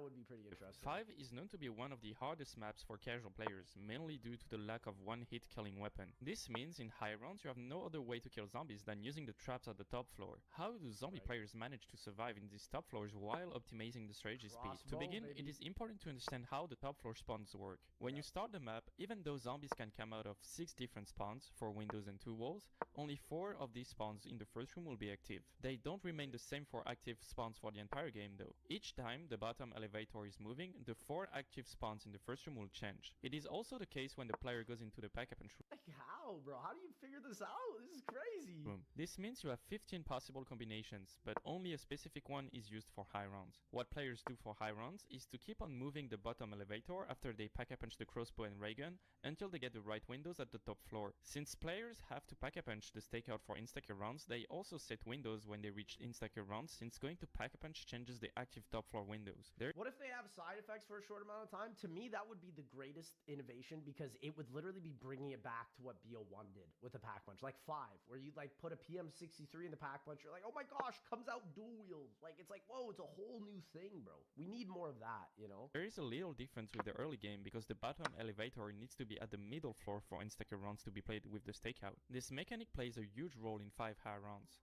would be pretty interesting. 5 is known to be one of the hardest maps for casual players, mainly due to the lack of one-hit killing weapon. This means in high rounds you have no other way to kill zombies than using the traps at the top floor. How do zombie players manage to survive in these top floors while optimizing the strategy speed? To begin, it is important to understand how the top floor spawns work. When you start the map, even though zombies can come out of 6 different spawns, 4 windows and 2 walls, only 4 of these spawns in the first room will be active. They don't remain the same for active spawns for the entire game though. Each time the bottom elevator is moving, the 4 active spawns in the first room will change. It is also the case when the player goes into the backup and like how? How, bro? How do you figure this out? This is crazy. Boom. This means you have 15 possible combinations, but only a specific one is used for high rounds. What players do for high rounds is to keep on moving the bottom elevator after they pack-a-punch the crossbow and ray gun until they get the right windows at the top floor. Since players have to pack-a-punch the stakeout for insta-kill rounds, they also set windows when they reach insta-kill rounds, since going to pack-a-punch changes the active top floor windows. What if they have side effects for a short amount of time? To me, that would be the greatest innovation, because it would literally be bringing it back to what BO1 did with the pack punch, like 5, where you like put a PM63 in the pack punch, you're like, oh my gosh, comes out dual wield. Like, it's like, whoa, it's a whole new thing, bro. We need more of that, you know? There is a little difference with the early game because the bottom elevator needs to be at the middle floor for insta-kill rounds to be played with the stakeout. This mechanic plays a huge role in 5 high rounds.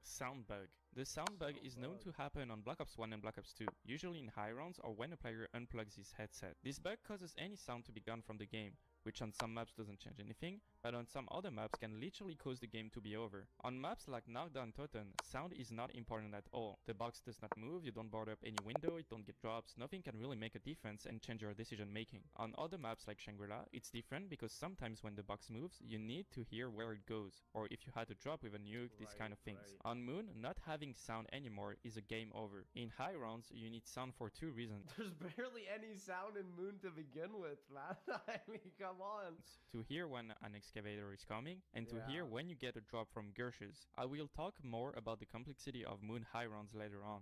Sound bug. The sound bug is known to happen on Black Ops 1 and Black Ops 2, usually in high rounds or when a player unplugs his headset. This bug causes any sound to be gone from the game, which on some maps doesn't change anything, but on some other maps can literally cause the game to be over. On maps like Knockdown Totten, sound is not important at all. The box does not move, you don't board up any window, you don't get drops, nothing can really make a difference and change your decision making. On other maps like Shangri-La, it's different because sometimes when the box moves, you need to hear where it goes, or if you had to drop with a nuke, these kind of things. On Moon, not having sound anymore is a game over. In high rounds, you need sound for 2 reasons. There's barely any sound in Moon to begin with, man. I mean, come on. To hear when an excavator is coming, and to hear when you get a drop from Gershes. I will talk more about the complexity of Moon high rounds later on.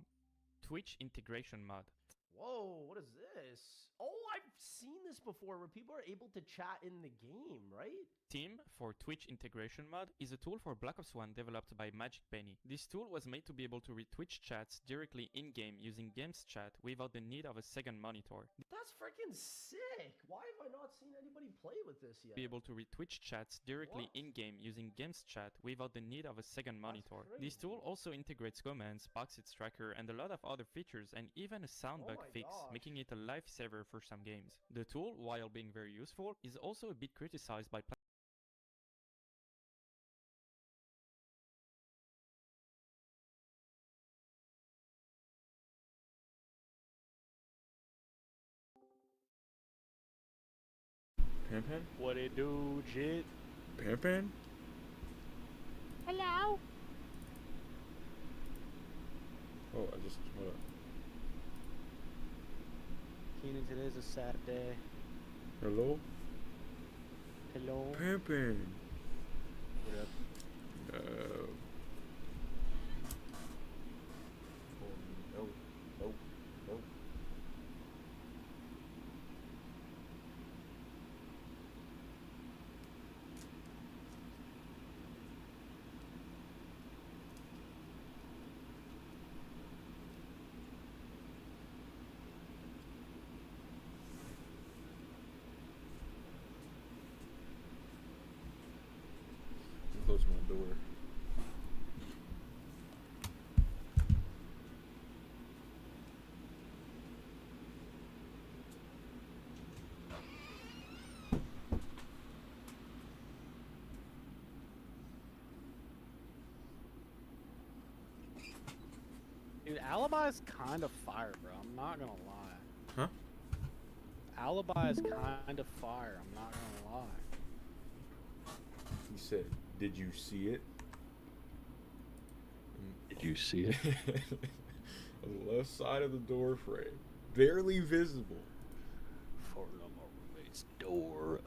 Twitch integration mod. Whoa, what is this? Oh, I've seen this before where people are able to chat in the game, right? Team for Twitch integration mod is a tool for Black Ops 1 developed by Magic Penny. This tool was made to be able to read Twitch chats directly in-game using Games Chat without the need of a second monitor. That's freaking sick! Why have I not seen anybody play with this yet? Be able to read Twitch chats directly in-game using Games Chat without the need of a second monitor. This tool also integrates commands, box-its tracker, and a lot of other features, and even a sound bug fix, making it a lifesaver for some games. The tool, while being very useful, is also a bit criticized by Pimpin'? What it do, Jit? Pimpin'? Hello? Oh, I just, hold up. Keenan, today's a Saturday. Hello? Hello? Pimpin'. What up? No. Oh, no. No. Close my door. Dude, Alibi's kind of fire, bro. I'm not gonna lie. Huh? Alibi is kind of fire. I'm not gonna lie. He said, did you see it? Did you see it? On the left side of the door frame. Barely visible. For my roommate's door.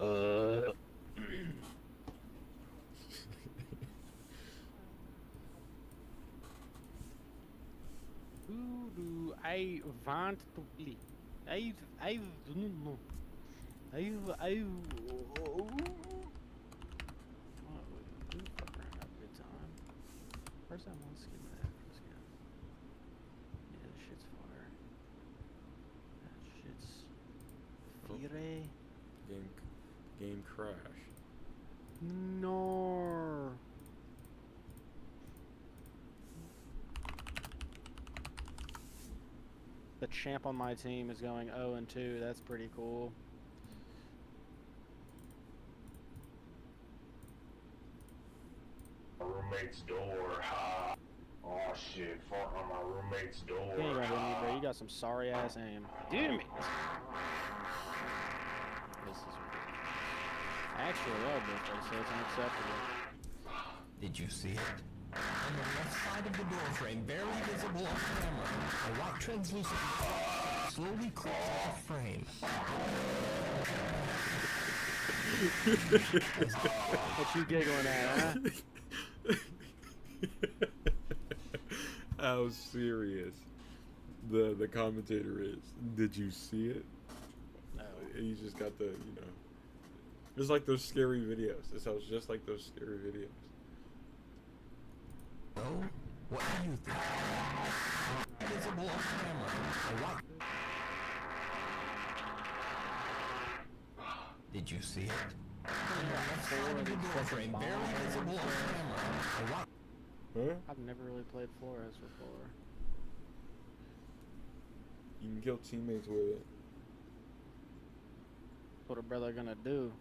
Who do I want to play? I don't know. I what would you do for a good time? Where's that one skin at? Yeah, this shit's fire. That shit's fire. Game crash. No. The champ on my team is going 0-2. That's pretty cool. Roommate's door. Ha. Oh shit, fuck on my roommate's door. You ain't gonna hit me, bro. You got some sorry ass aim. Dude, me. This is ridiculous. I actually love this, so it's unacceptable. Did you see it? On the left side of the door frame, barely visible on camera, a white translucent slowly crawls off frame. What you giggling at, huh? How serious the commentator is. Did you see it? No. He just got the, you know. It's like those scary videos. It sounds just like those scary videos. So, what do you think? Visible on camera, a white. Did you see it? On the left side of the door frame, barely visible on camera, a white. Huh? I've never really played Flores before. You can kill teammates with it. What a brother gonna do?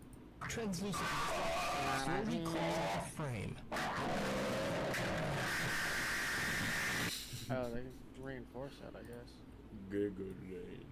Translucent slowly crawls off frame. Oh, they can reinforce that, I guess. Good lane.